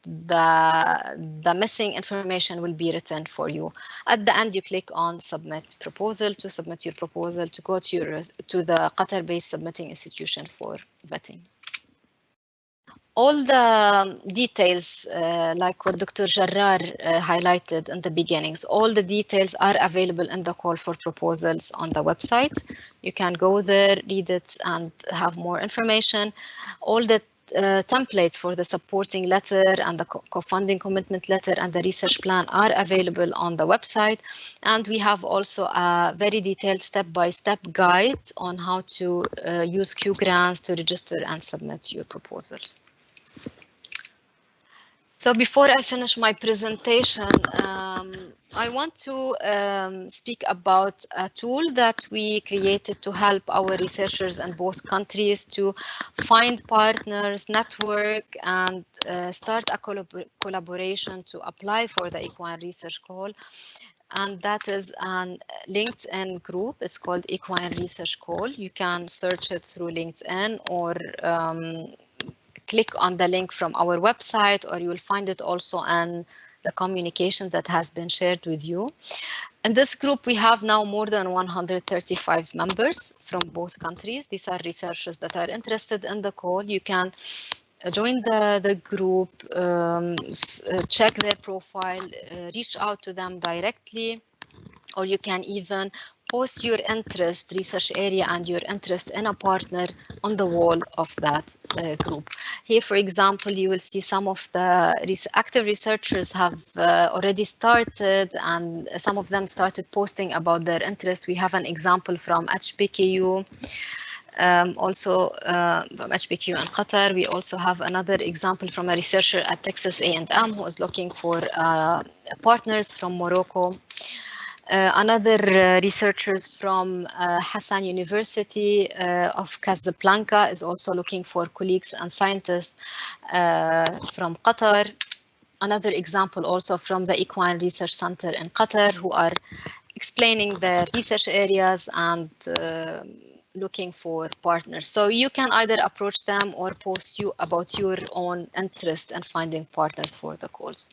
the missing information will be written for you. At the end, you click on submit proposal to submit your proposal to go to the Qatar-based submitting institution for vetting. All the details, like what Dr. Jarrar highlighted in the beginnings, all the details are available in the call for proposals on the website. You can go there, read it, and have more information. All the templates for the supporting letter and the co-funding commitment letter and the research plan are available on the website. And we have also a very detailed step-by-step guide on how to use Q grants to register and submit your proposal. So before I finish my presentation, I want to speak about a tool that we created to help our researchers in both countries to find partners, network, and start a collaboration to apply for the Equine Research Call. And that is a LinkedIn group. It's called Equine Research Call. You can search it through LinkedIn or click on the link from our website, or you will find it also in the communication that has been shared with you. In this group, we have now more than 135 members from both countries. These are researchers that are interested in the call. You can join the group, check their profile, reach out to them directly, or you can even post your interest, research area, and your interest in a partner on the wall of that group. Here, for example, you will see some of the active researchers have already started, and some of them started posting about their interest. We have an example from HBKU. Also from HBKU in Qatar. We also have another example from a researcher at Texas A&M who is looking for partners from Morocco. Another researchers from Hassan University of Casablanca is also looking for colleagues and scientists from Qatar. Another example also from the Equine Research Center in Qatar, who are explaining their research areas and looking for partners. So you can either approach them or post about your own interest in finding partners for the calls.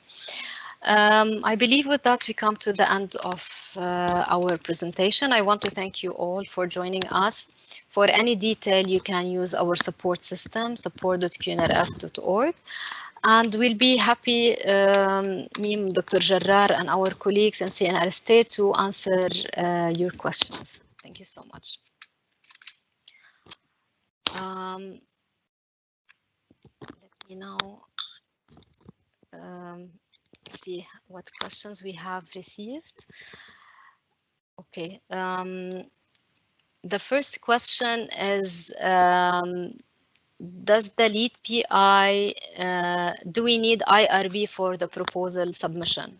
I believe with that we come to the end of our presentation. I want to thank you all for joining us. For any detail, you can use our support system, support.qnrf.org. And we'll be happy, me, Dr. Jarrar, and our colleagues in CNRST to answer your questions. Thank you so much. Let me now see what questions we have received. Okay. The first question is, does the lead PI, do we need IRB for the proposal submission?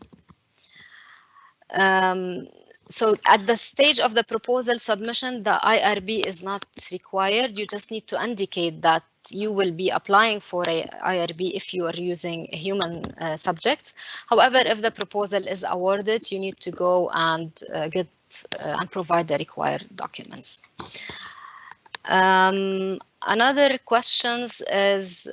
So at the stage of the proposal submission, the IRB is not required. You just need to indicate that you will be applying for a IRB if you are using human subjects. However, if the proposal is awarded, you need to go and get and provide the required documents. Another question is,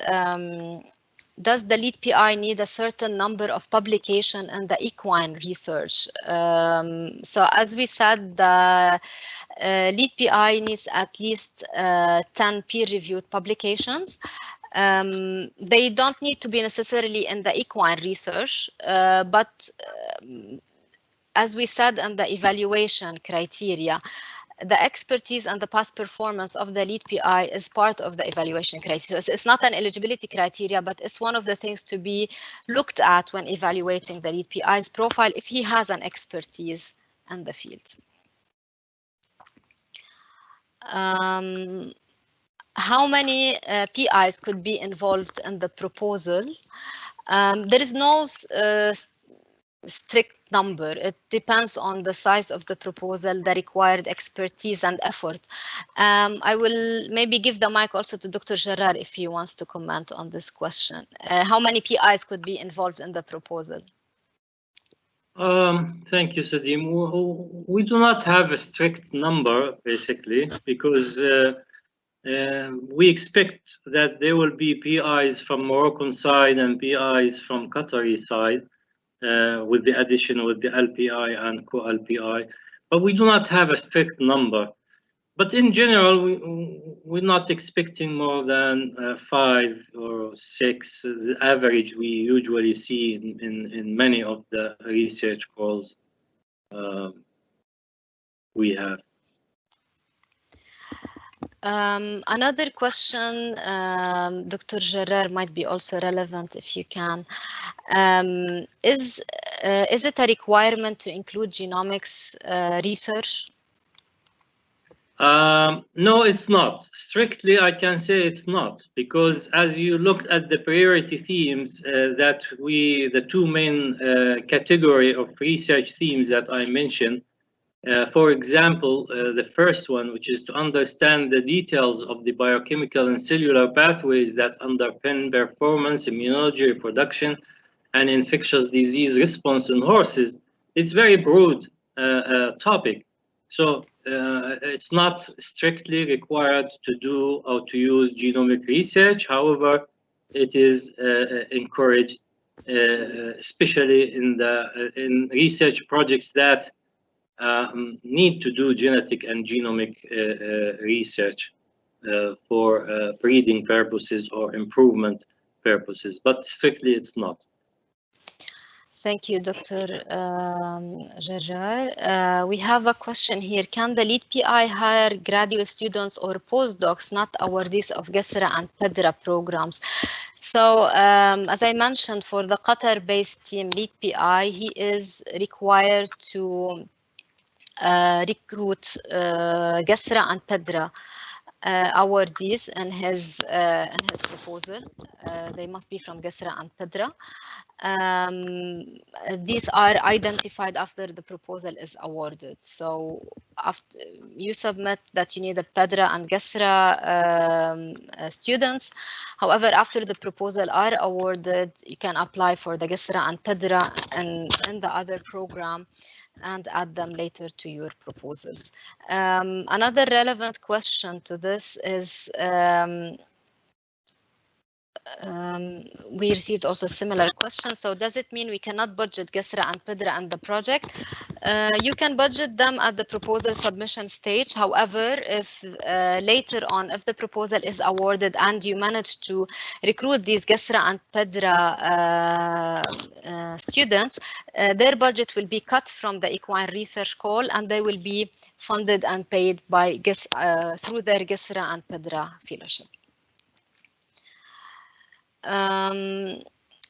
does the lead PI need a certain number of publication in the equine research? So as we said, the lead PI needs at least 10 peer-reviewed publications. They don't need to be necessarily in the equine research, but as we said in the evaluation criteria, the expertise and the past performance of the lead PI is part of the evaluation criteria. So it's not an eligibility criteria, but it's one of the things to be looked at when evaluating the lead PI's profile if he has an expertise in the field. How many PIs could be involved in the proposal? There is no strict number. It depends on the size of the proposal, the required expertise and effort. I will maybe give the mic also to Dr. Gerard if he wants to comment on this question. How many PIs could be involved in the proposal? Thank you, Sadim. We do not have a strict number, basically, because we expect that there will be PIs from Moroccan side and PIs from Qatari side, with the addition with the LPI and Co-LPI, but we do not have a strict number. But in general, we're not expecting more than 5 or 6, the average we usually see in many of the research calls we have. Another question, Dr. Gerard, might be also relevant if you can. Is it a requirement to include genomics research? No, it's not. Strictly, I can say it's not, because as you looked at the priority themes that the two main category of research themes that I mentioned, for example, the first one, which is to understand the details of the biochemical and cellular pathways that underpin performance, immunology, reproduction, and infectious disease response in horses, it's very broad topic. So it's not strictly required to do or to use genomic research. However, it is encouraged, especially in research projects that need to do genetic and genomic research for breeding purposes or improvement purposes, but strictly it's not. Thank you, Dr. Gerard. We have a question here. Can the lead PI hire graduate students or postdocs, not awardees of GESRA and PEDRA programs? So, as I mentioned, for the Qatar-based team lead PI, he is required to recruit GESRA and PEDRA awardees in his proposal. They must be from GESRA and PEDRA. These are identified after the proposal is awarded. So after you submit that you need a PEDRA and GESRA students. However, after the proposal are awarded, you can apply for the GESRA and PEDRA and in the other program and add them later to your proposals. Another relevant question to this is we received also similar questions. So does it mean we cannot budget GESRA and PEDRA and the project? You can budget them at the proposal submission stage. However, if later on, if the proposal is awarded and you manage to recruit these GESRA and PEDRA students, their budget will be cut from the Equine research call and they will be funded and paid by through their GESRA and PEDRA fellowship.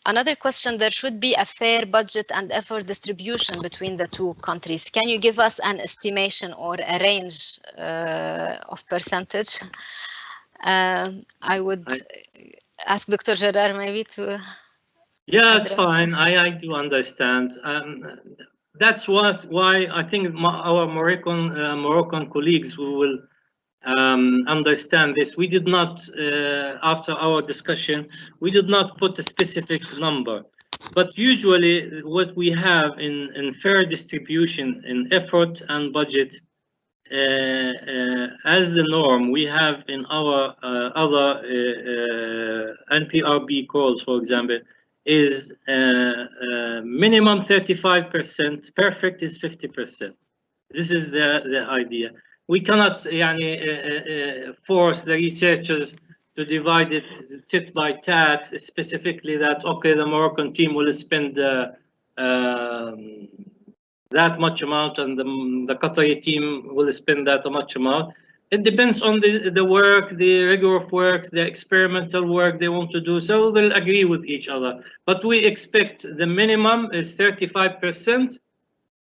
Another question, there should be a fair budget and effort distribution between the two countries. Can you give us an estimation or a range of percentage? I would ask Dr. Gerard maybe to... Yeah, it's fine. I do understand. That's why I think our Moroccan colleagues who will understand this. We did not, after our discussion, we did not put a specific number, but usually what we have in fair distribution in effort and budget as the norm, we have in our other NPRB calls, for example, is minimum 35%, perfect is 50%. This is the idea. We cannot force the researchers to divide it tit by tat, specifically that, okay, the Moroccan team will spend that much amount and the Qatari team will spend that much amount. It depends on the work, the rigor of work, the experimental work they want to do. So they'll agree with each other. But we expect the minimum is 35%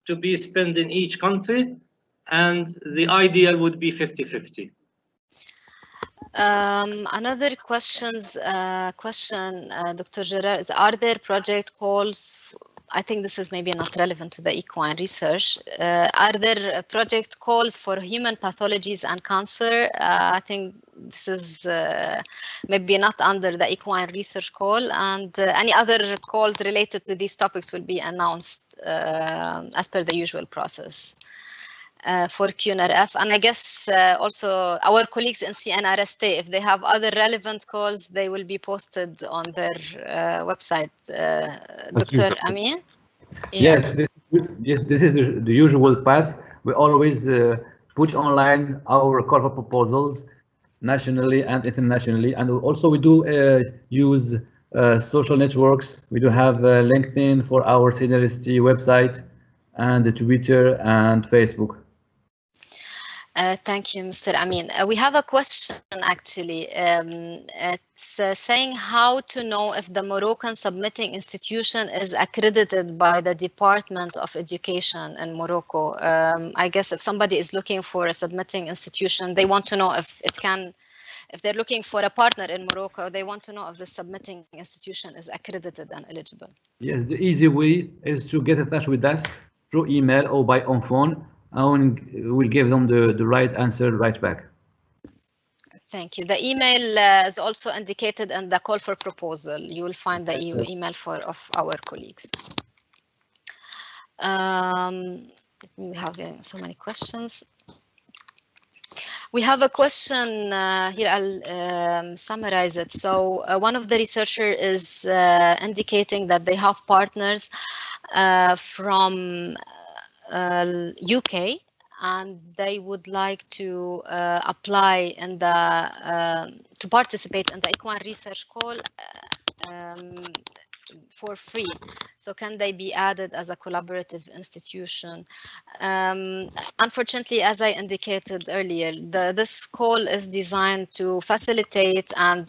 to be spent in each country. And the ideal would be 50-50. Another question, Dr. Gerard, is: are there project calls I think this is maybe not relevant to the equine research. Are there project calls for human pathologies and cancer? I think this is maybe not under the equine research call, and any other calls related to these topics will be announced as per the usual process. For QNRF, and I guess also our colleagues in CNRST, if they have other relevant calls, they will be posted on their website. Dr. Amin? Yes, this is the usual path. We always put online our call for proposals nationally and internationally, and also we do use social networks. We do have LinkedIn for our CNRST website, and Twitter and Facebook. Thank you, Mr. Amin. We have a question actually. It's saying how to know if the Moroccan submitting institution is accredited by the Department of Education in Morocco. I guess if somebody is looking for a submitting institution, they want to know if it can, if they're looking for a partner in Morocco, they want to know if the submitting institution is accredited and eligible. Yes, the easy way is to get in touch with us through email or by on phone, and we'll give them the right answer right back. Thank you. The email is also indicated in the call for proposal. You will find the email of our colleagues. We're having so many questions. We have a question here. I'll summarize it. So one of the researchers is indicating that they have partners from UK, and they would like to apply in the to participate in the equine research call for free. So can they be added as a collaborative institution? Unfortunately, as I indicated earlier, this call is designed to facilitate and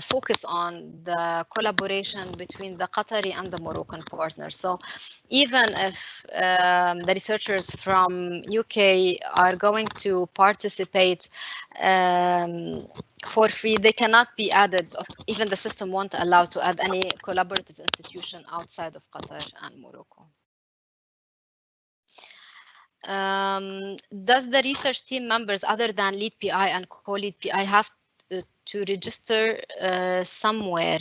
focus on the collaboration between the Qatari and the Moroccan partners. So even if the researchers from UK are going to participate for free, they cannot be added. Even the system won't allow to add any collaborative institution outside of Qatar and Morocco. Does the research team members other than lead PI and co-lead PI have to register somewhere?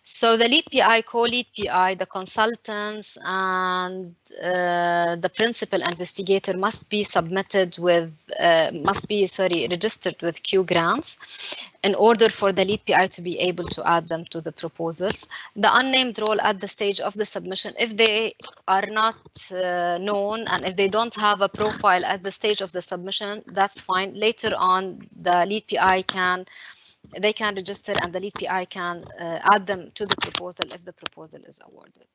So the lead PI, co-lead PI, the consultants, and the principal investigator must be submitted with, registered with Q grants in order for the lead PI to be able to add them to the proposals. The unnamed role at the stage of the submission, if they are not known and if they don't have a profile at the stage of the submission, that's fine. Later on, the lead PI can register and the lead PI can add them to the proposal if the proposal is awarded.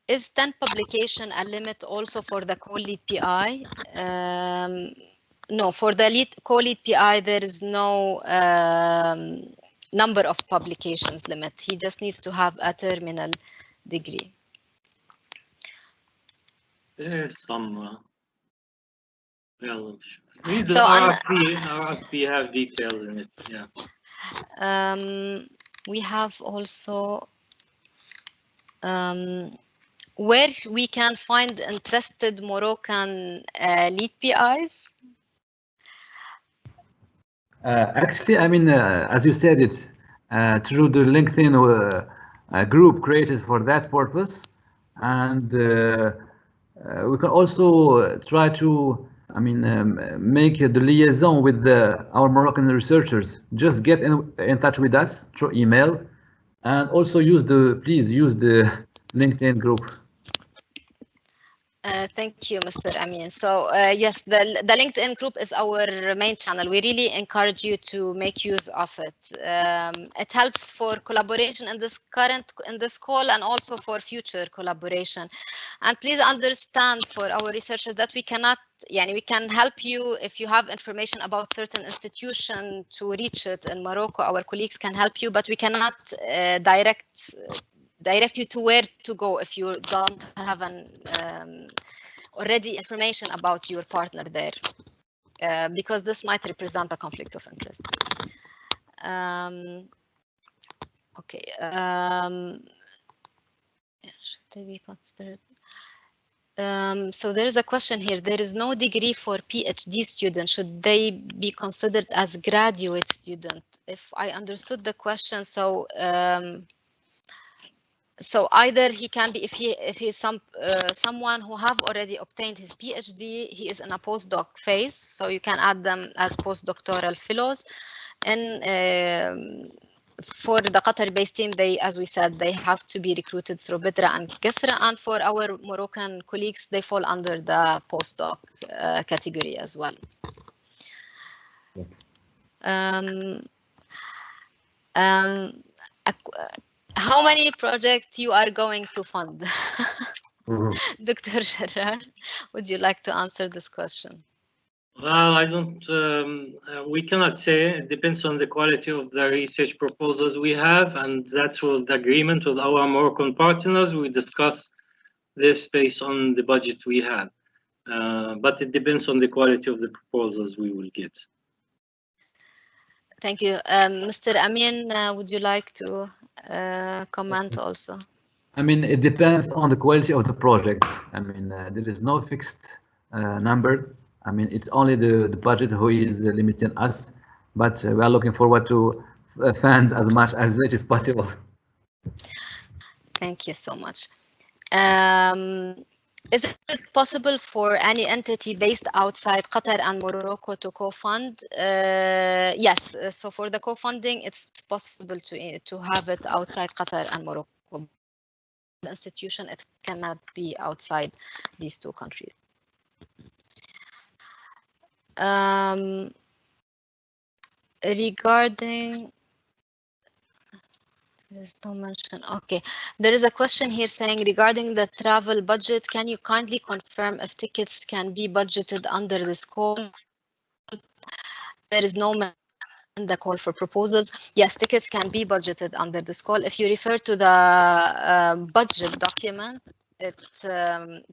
Is 10 publication a limit also for the co-lead PI? No, for the co-lead PI, there is no number of publications limit. He just needs to have a terminal degree. There's some. So RFP have details in it. Yeah. We have also where we can find interested Moroccan lead PIs. Actually, I mean, as you said, it's through the LinkedIn group created for that purpose, and we can also try to, I mean, make the liaison with our Moroccan researchers. Just get in touch with us through email, and also please use the LinkedIn group. Thank you, Mr. Amin. So yes, the LinkedIn group is our main channel. We really encourage you to make use of it. It helps for collaboration in this call and also for future collaboration. And please understand for our researchers that we cannot, we can help you if you have information about certain institution to reach it in Morocco. Our colleagues can help you, but we cannot direct you to where to go if you don't have already information about your partner there, because this might represent a conflict of interest. Okay. Should they be considered? So there is a question here. There is no degree for PhD students. Should they be considered as graduate student? If I understood the question, so either he can be, if he is someone who have already obtained his PhD, he is in a postdoc phase, so you can add them as postdoctoral fellows. And for the Qatar-based team, as we said, they have to be recruited through Bidra and Qasra, and for our Moroccan colleagues, they fall under the postdoc category as well. How many projects you are going to fund? Dr. Jarrar, would you like to answer this question? Well, I don't, we cannot say. It depends on the quality of the research proposals we have, and that's with the agreement with our Moroccan partners. We discuss this based on the budget we have, but it depends on the quality of the proposals we will get. Thank you. Mr. Amin, would you like to comment also? I mean, it depends on the quality of the project. I mean, there is no fixed number. I mean, it's only the budget who is limiting us, but we are looking forward to fund as much as it is possible. Thank you so much. Is it possible for any entity based outside Qatar and Morocco to co-fund? Yes, so for the co-funding, it's possible to have it outside Qatar and Morocco. The institution, it cannot be outside these two countries. Regarding, there is no mention. Okay, there is a question here saying regarding the travel budget, can you kindly confirm if tickets can be budgeted under this call? There is no mention in the call for proposals. Yes, tickets can be budgeted under this call. If you refer to the budget document, it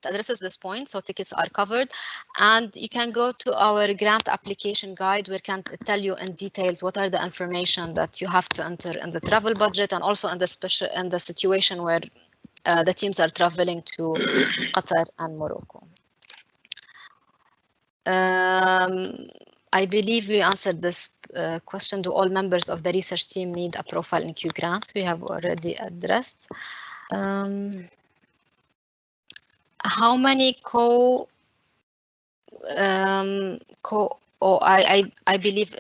addresses this point, so tickets are covered, and you can go to our grant application guide where can tell you in details what are the information that you have to enter in the travel budget, and also in the situation where the teams are traveling to Qatar and Morocco. I believe we answered this question. Do all members of the research team need a profile in Q grants? We have already addressed. How many I believe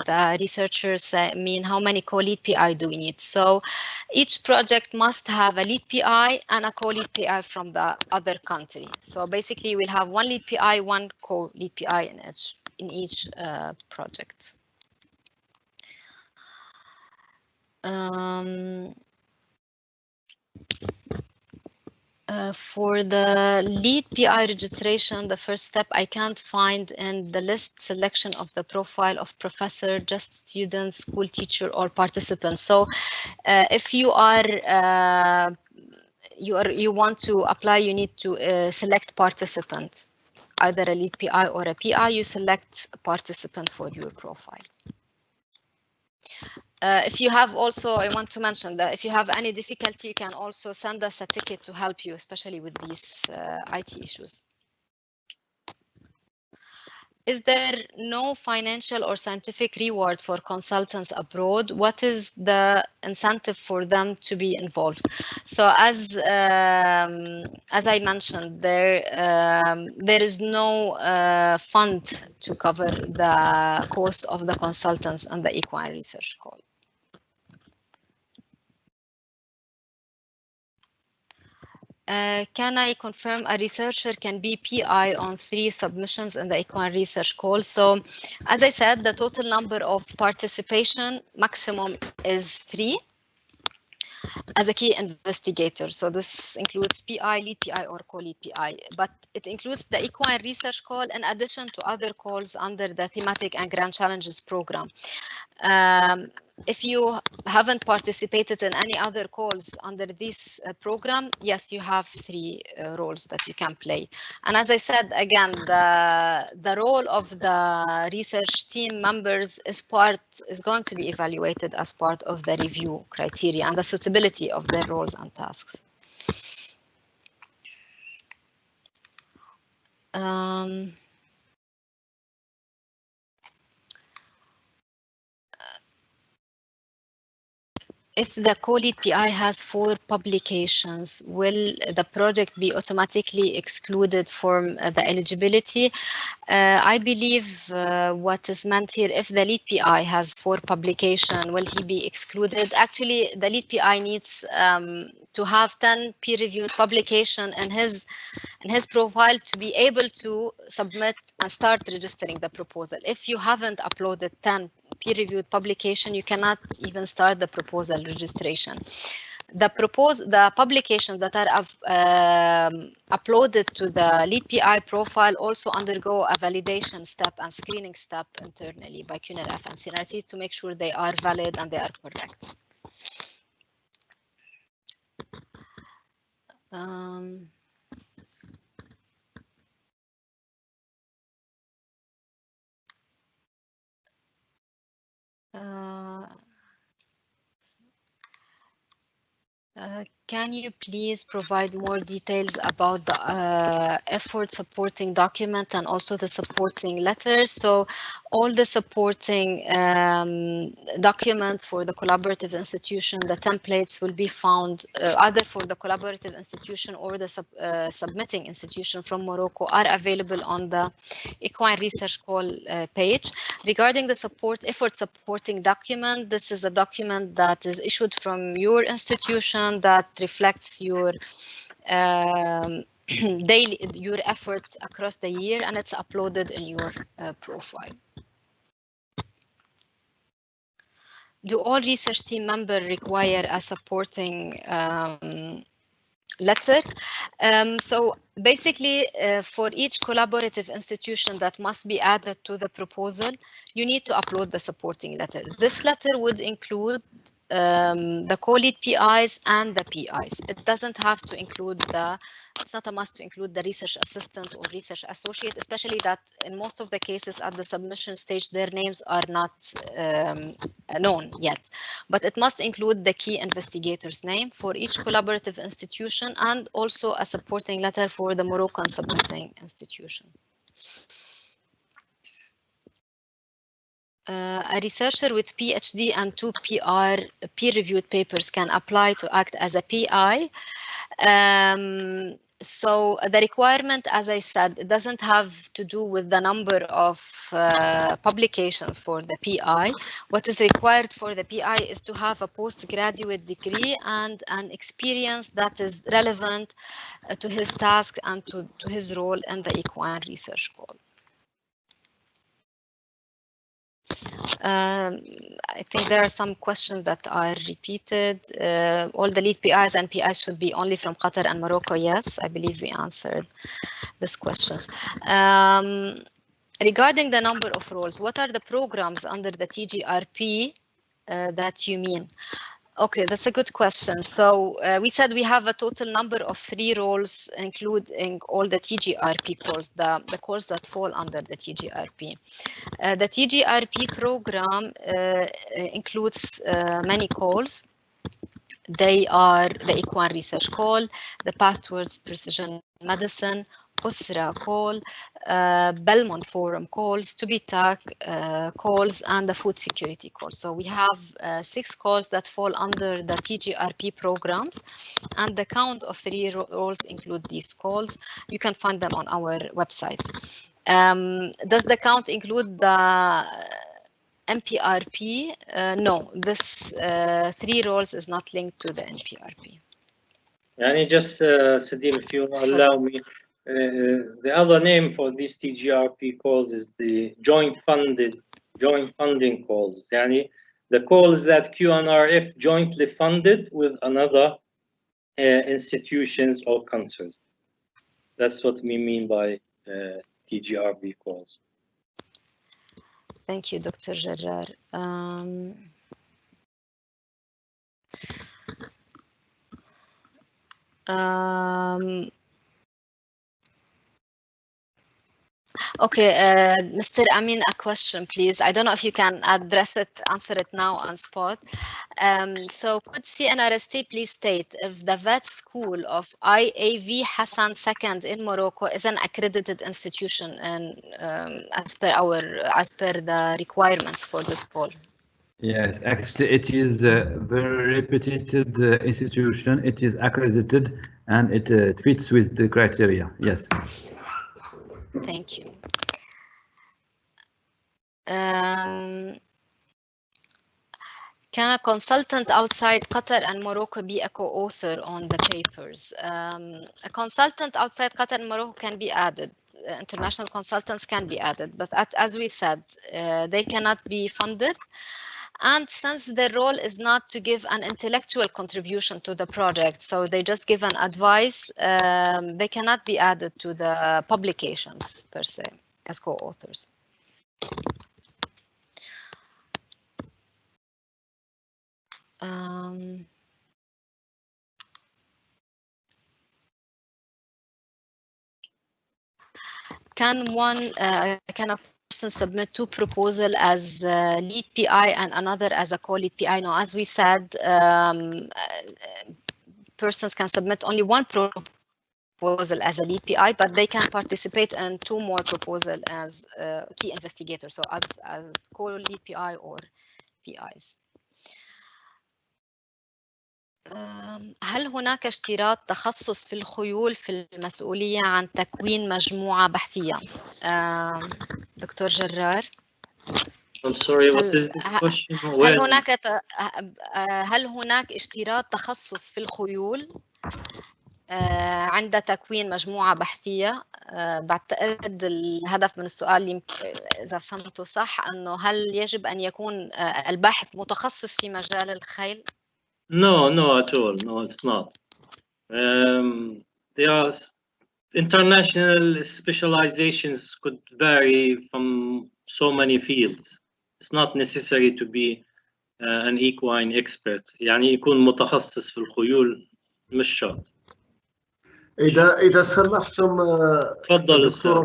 the researchers mean how many co-lead PI do we need? So each project must have a lead PI and a co-lead PI from the other country. So basically we'll have one lead PI, one co-lead PI in each project. For the lead PI registration, the first step I can't find in the list selection of the profile of professor, just student, school teacher, or participant. So if you are you want to apply, you need to select participant, either a lead PI or a PI. You select participant for your profile. If you have also, I want to mention that if you have any difficulty, you can also send us a ticket to help you, especially with these IT issues. Is there no financial or scientific reward for consultants abroad? What is the incentive for them to be involved? So as I mentioned, there is no fund to cover the cost of the consultants and the Equine research call. Can I confirm a researcher can be PI on 3 submissions in the Equine research call? So, as I said, the total number of participation maximum is 3 as a key investigator. So this includes PI, lead PI, or co-lead PI, but it includes the Equine research call in addition to other calls under the thematic and grand challenges program. if you haven't participated in any other calls under this program, yes, you have 3 roles that you can play. And as I said, again, the role of the research team members is going to be evaluated as part of the review criteria and the suitability of their roles and tasks. If the Co-LPI has 4 publications, will the project be automatically excluded from the eligibility? I believe what is meant here, if the lead PI has 4 publications, will he be excluded? Actually, the lead PI needs to have 10 peer-reviewed publications in his profile to be able to submit and start registering the proposal. If you haven't uploaded 10 peer-reviewed publication, you cannot even start the proposal registration. The publications that are uploaded to the lead PI profile also undergo a validation step and screening step internally by QNRF and CNRST to make sure they are valid and they are correct. Can you please provide more details about the effort supporting document and also the supporting letters? So all the supporting documents for the collaborative institution, the templates will be found either for the collaborative institution or the submitting institution from Morocco are available on the Equine Research Call page. Regarding the effort supporting document, this is a document that is issued from your institution that reflects your your efforts across the year, and it's uploaded in your profile. Do all research team members require a supporting letter? So basically, for each collaborative institution that must be added to the proposal, you need to upload the supporting letter. This letter would include the co-lead PIs and the PIs. It doesn't have to include it's not a must to include the research assistant or research associate, especially that in most of the cases at the submission stage, their names are not known yet. But it must include the key investigator's name for each collaborative institution and also a supporting letter for the Moroccan submitting institution. A researcher with PhD and 2 peer-reviewed papers can apply to act as a PI. So the requirement, as I said, it doesn't have to do with the number of publications for the PI. What is required for the PI is to have a postgraduate degree and an experience that is relevant to his task and to his role in the Equine Research Call. I think there are some questions that are repeated. All the lead PIs and PIs should be only from Qatar and Morocco. Yes, I believe we answered these questions. Regarding the number of roles, what are the programs under the TGRP that you mean? Okay, that's a good question. So we said we have a total number of 3 roles, including all the TGRP calls, the calls that fall under the TGRP. The TGRP program includes many calls. They are the Equine Research Call, the Path Towards Precision Medicine, USRA call, Belmont Forum calls, Tubitak calls, and the food security calls. So we have 6 calls that fall under the TGRP programs, and the count of 3 roles include these calls. You can find them on our website. Does the count include the NPRP? No, this 3 roles is not linked to the NPRP. Yani just Sadir, if you allow me, the other name for these TGRP calls is the joint funding calls. Yani the calls that QNRF jointly funded with another institutions or countries. That's what we mean by TGRP calls. Thank you, Dr. Jarrar. Okay, Mr. Amin, a question, please. I don't know if you can answer it now on spot. So could CNRST please state if the vet school of IAV Hassan II in Morocco is an accredited institution and as per the requirements for the school? Yes, actually, it is a very reputed institution. It is accredited and it fits with the criteria. Yes. Thank you. Can a consultant outside Qatar and Morocco be a co-author on the papers? A consultant outside Qatar and Morocco can be added. International consultants can be added, but as we said, they cannot be funded. And since their role is not to give an intellectual contribution to the project, so they just give an advice, they cannot be added to the publications per se as co-authors. Can a person submit two proposals as lead PI and another as a co-lead PI? No, as we said, persons can submit only one proposal as a lead PI, but they can participate in two more proposals as key investigator, so as co-lead PI or PIs. هل هناك اشتراط تخصص في الخيول في المسؤولية عن تكوين مجموعة بحثية؟ دكتور جرار. I'm sorry, what is the question? هل هناك اشتراط تخصص في الخيول عند تكوين مجموعة بحثية؟ بعتقد الهدف من السؤال إذا فهمته صح أنه هل يجب أن يكون الباحث متخصص في مجال الخيل؟ No, at all. No, it's not. There are international specializations could vary from so many fields. It's not necessary to be an equine expert. يعني يكون متخصص في الخيول مش شرط. إذا سمحتم تفضل دكتور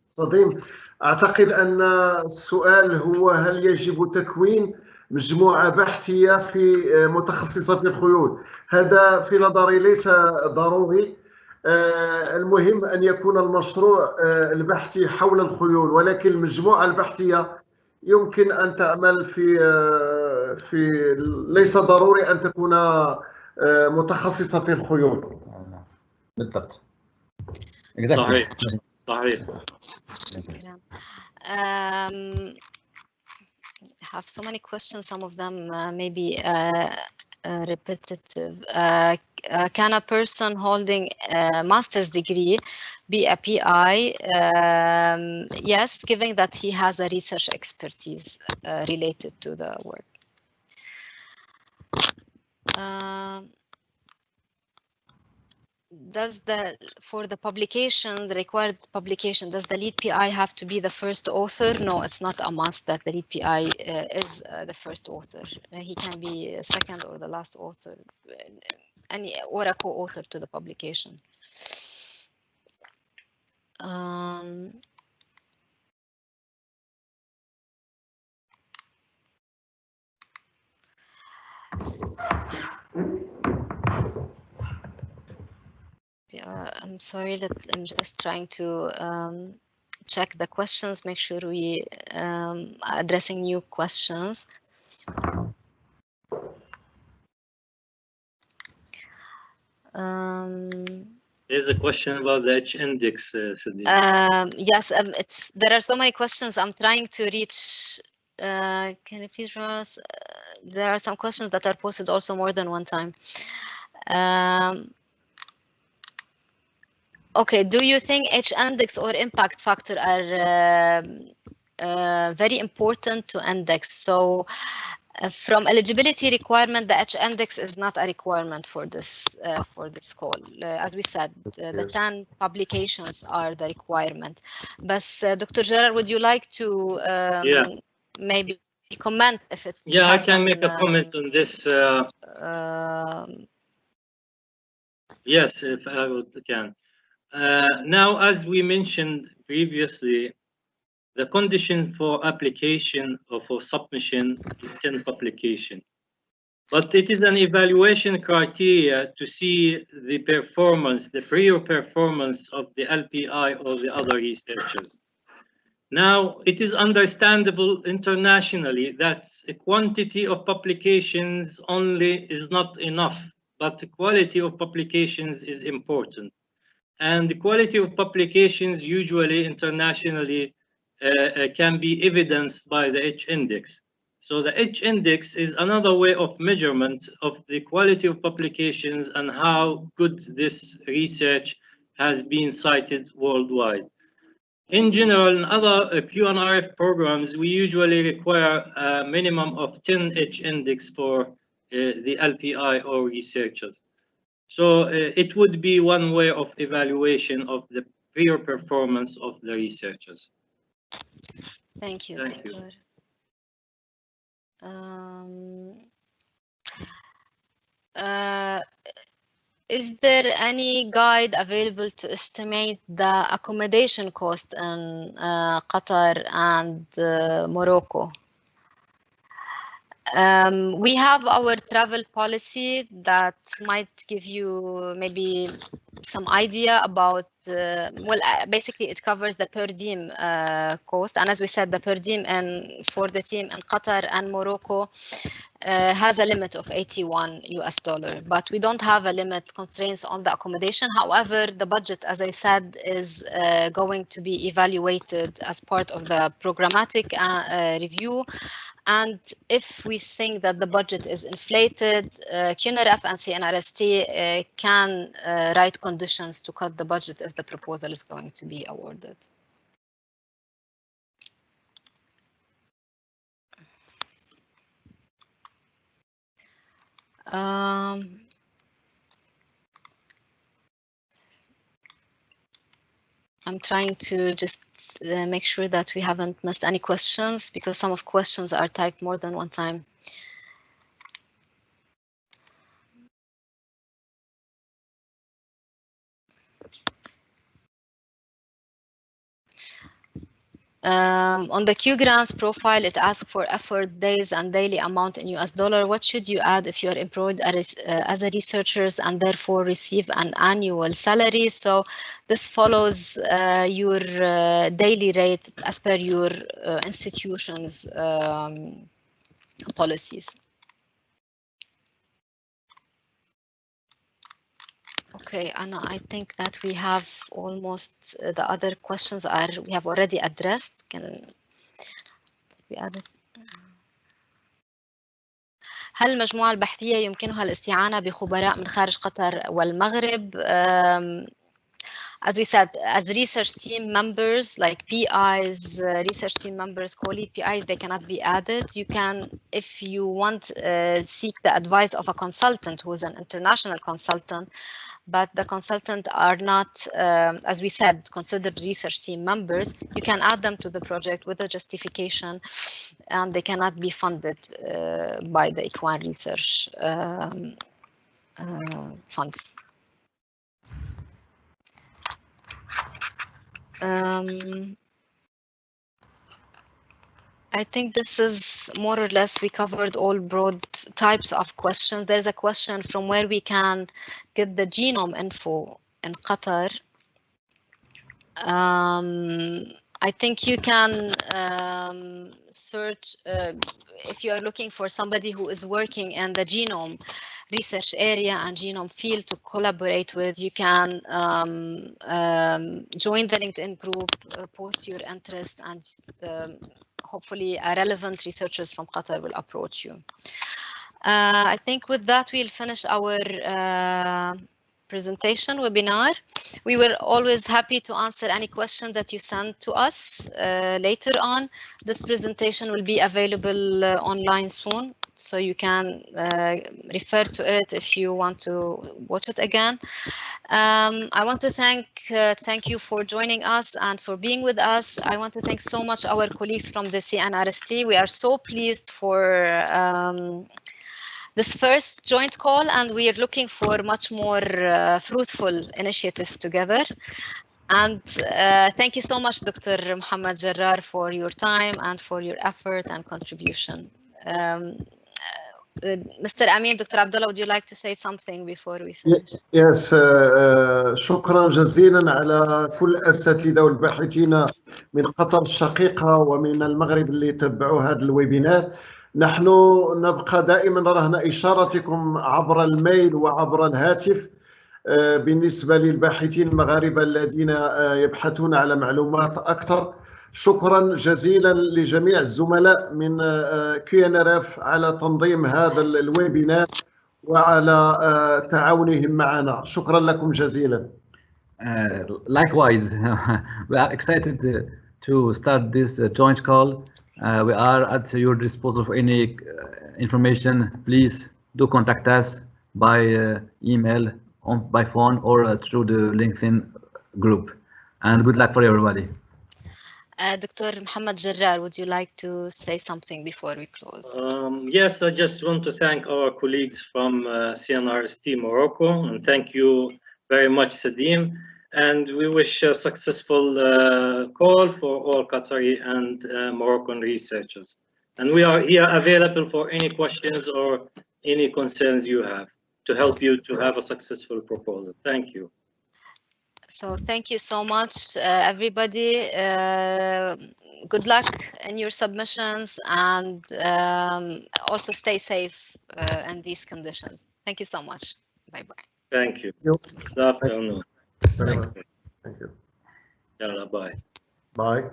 صديم، أعتقد أن السؤال هو هل يجب تكوين مجموعة بحثية متخصصة في الخيول؟ هذا في نظري ليس ضروري. المهم أن يكون المشروع البحثي حول الخيول، ولكن المجموعة البحثية يمكن أن تعمل في ليس ضروري أن تكون متخصصة في الخيول. بالضبط. صحيح. I have so many questions, some of them maybe repetitive. Can a person holding a master's degree be a PI? Yes, given that he has a research expertise related to the work. For the publication, the required publication, does the lead PI have to be the first author? No, it's not a must that the lead PI is the first author. He can be a second or the last author, or a co-author to the publication. I'm sorry that I'm just trying to check the questions, make sure we are addressing new questions. There's a question about the H-index, Sadim. Yes, there are so many questions. I'm trying to reach. Can you please run us? There are some questions that are posted also more than one time. Okay, do you think H-index or impact factor are very important to index? So from eligibility requirement, the H-index is not a requirement for this call. As we said, the 10 publications are the requirement. But Dr. Gerard, would you like to maybe comment if it yeah, I can make a comment on this. Yes, if I can. Now, as we mentioned previously, the condition for application or for submission is 10 publication. But it is an evaluation criteria to see the performance, the prior performance of the LPI or the other researchers. Now, it is understandable internationally that a quantity of publications only is not enough, but the quality of publications is important. And the quality of publications usually internationally can be evidenced by the H-index. So the H-index is another way of measurement of the quality of publications and how good this research has been cited worldwide. In general, in other QNRF programs, we usually require a minimum of 10 H-index for the LPI or researchers. So it would be one way of evaluation of the prior performance of the researchers. Thank you, Doctor. Is there any guide available to estimate the accommodation cost in Qatar and Morocco? We have our travel policy that might give you maybe some idea about, basically it covers the per diem cost. And as we said, the per diem for the team in Qatar and Morocco has a limit of $81 US, but we don't have a limit constraints on the accommodation. However, the budget, as I said, is going to be evaluated as part of the programmatic review. And if we think that the budget is inflated, QNRF and CNRST can write conditions to cut the budget if the proposal is going to be awarded. I'm trying to just make sure that we haven't missed any questions, because some of questions are typed more than one time. On the Q grants profile, it asks for effort, days, and daily amount in US dollar. What should you add if you are employed as a researcher and therefore receive an annual salary? So this follows your daily rate as per your institution's policies. Okay, Anna, I think that we have almost the other questions we have already addressed. Can we add it? هل المجموعة البحثية يمكنها الاستعانة بخبراء من خارج قطر والمغرب؟ As we said, as research team members, like PIs, research team members, co-lead PIs, they cannot be added. You can, if you want, seek the advice of a consultant who is an international consultant, but the consultants are not, as we said, considered research team members. You can add them to the project with a justification, and they cannot be funded by the Equine research funds. I think this is more or less, we covered all broad types of questions. There's a question from where we can get the genome info in Qatar. I think you can search, if you are looking for somebody who is working in the genome research area and genome field to collaborate with, you can join the LinkedIn group, post your interest, and hopefully relevant researchers from Qatar will approach you. I think with that we'll finish our presentation webinar. We were always happy to answer any question that you send to us later on. This presentation will be available online soon. so you can refer to it if you want to watch it again. I want to thank you for joining us and for being with us. I want to thank so much our colleagues from the CNRST. We are so pleased for this first joint call, and we are looking for much more fruitful initiatives together. And thank you so much, Dr. Mohammed Jarrar, for your time and for your effort and contribution. Mr. Amin, Dr. Abdullah, would you like to say something before we finish? Yes, شكرا جزيلا على كل الأساتذة والباحثين من قطر الشقيقة ومن المغرب اللي تبعوا هذا الويبينار. نحن نبقى دائما رهن إشارتكم عبر الميل وعبر الهاتف بالنسبة للباحثين المغاربة الذين يبحثون على معلومات أكثر. شكرا جزيلا لجميع الزملاء من QNRF على تنظيم هذا الويبينار وعلى تعاونهم معنا. شكرا لكم جزيلا. Likewise, we are excited to start this joint call. We are at your disposal for any information. Please do contact us by email, by phone, or through the LinkedIn group. And good luck for everybody. Dr. Mohammed Jarrar, would you like to say something before we close? Yes, I just want to thank our colleagues from CNRST Morocco, and thank you very much, Sadim. And we wish a successful call for all Qatari and Moroccan researchers. And we are here available for any questions or any concerns you have to help you to have a successful proposal. Thank you. So thank you so much, everybody. Good luck in your submissions, and also stay safe in these conditions. Thank you so much. Bye-bye. Thank you. Good afternoon. Thank you. Yalla, bye. Bye.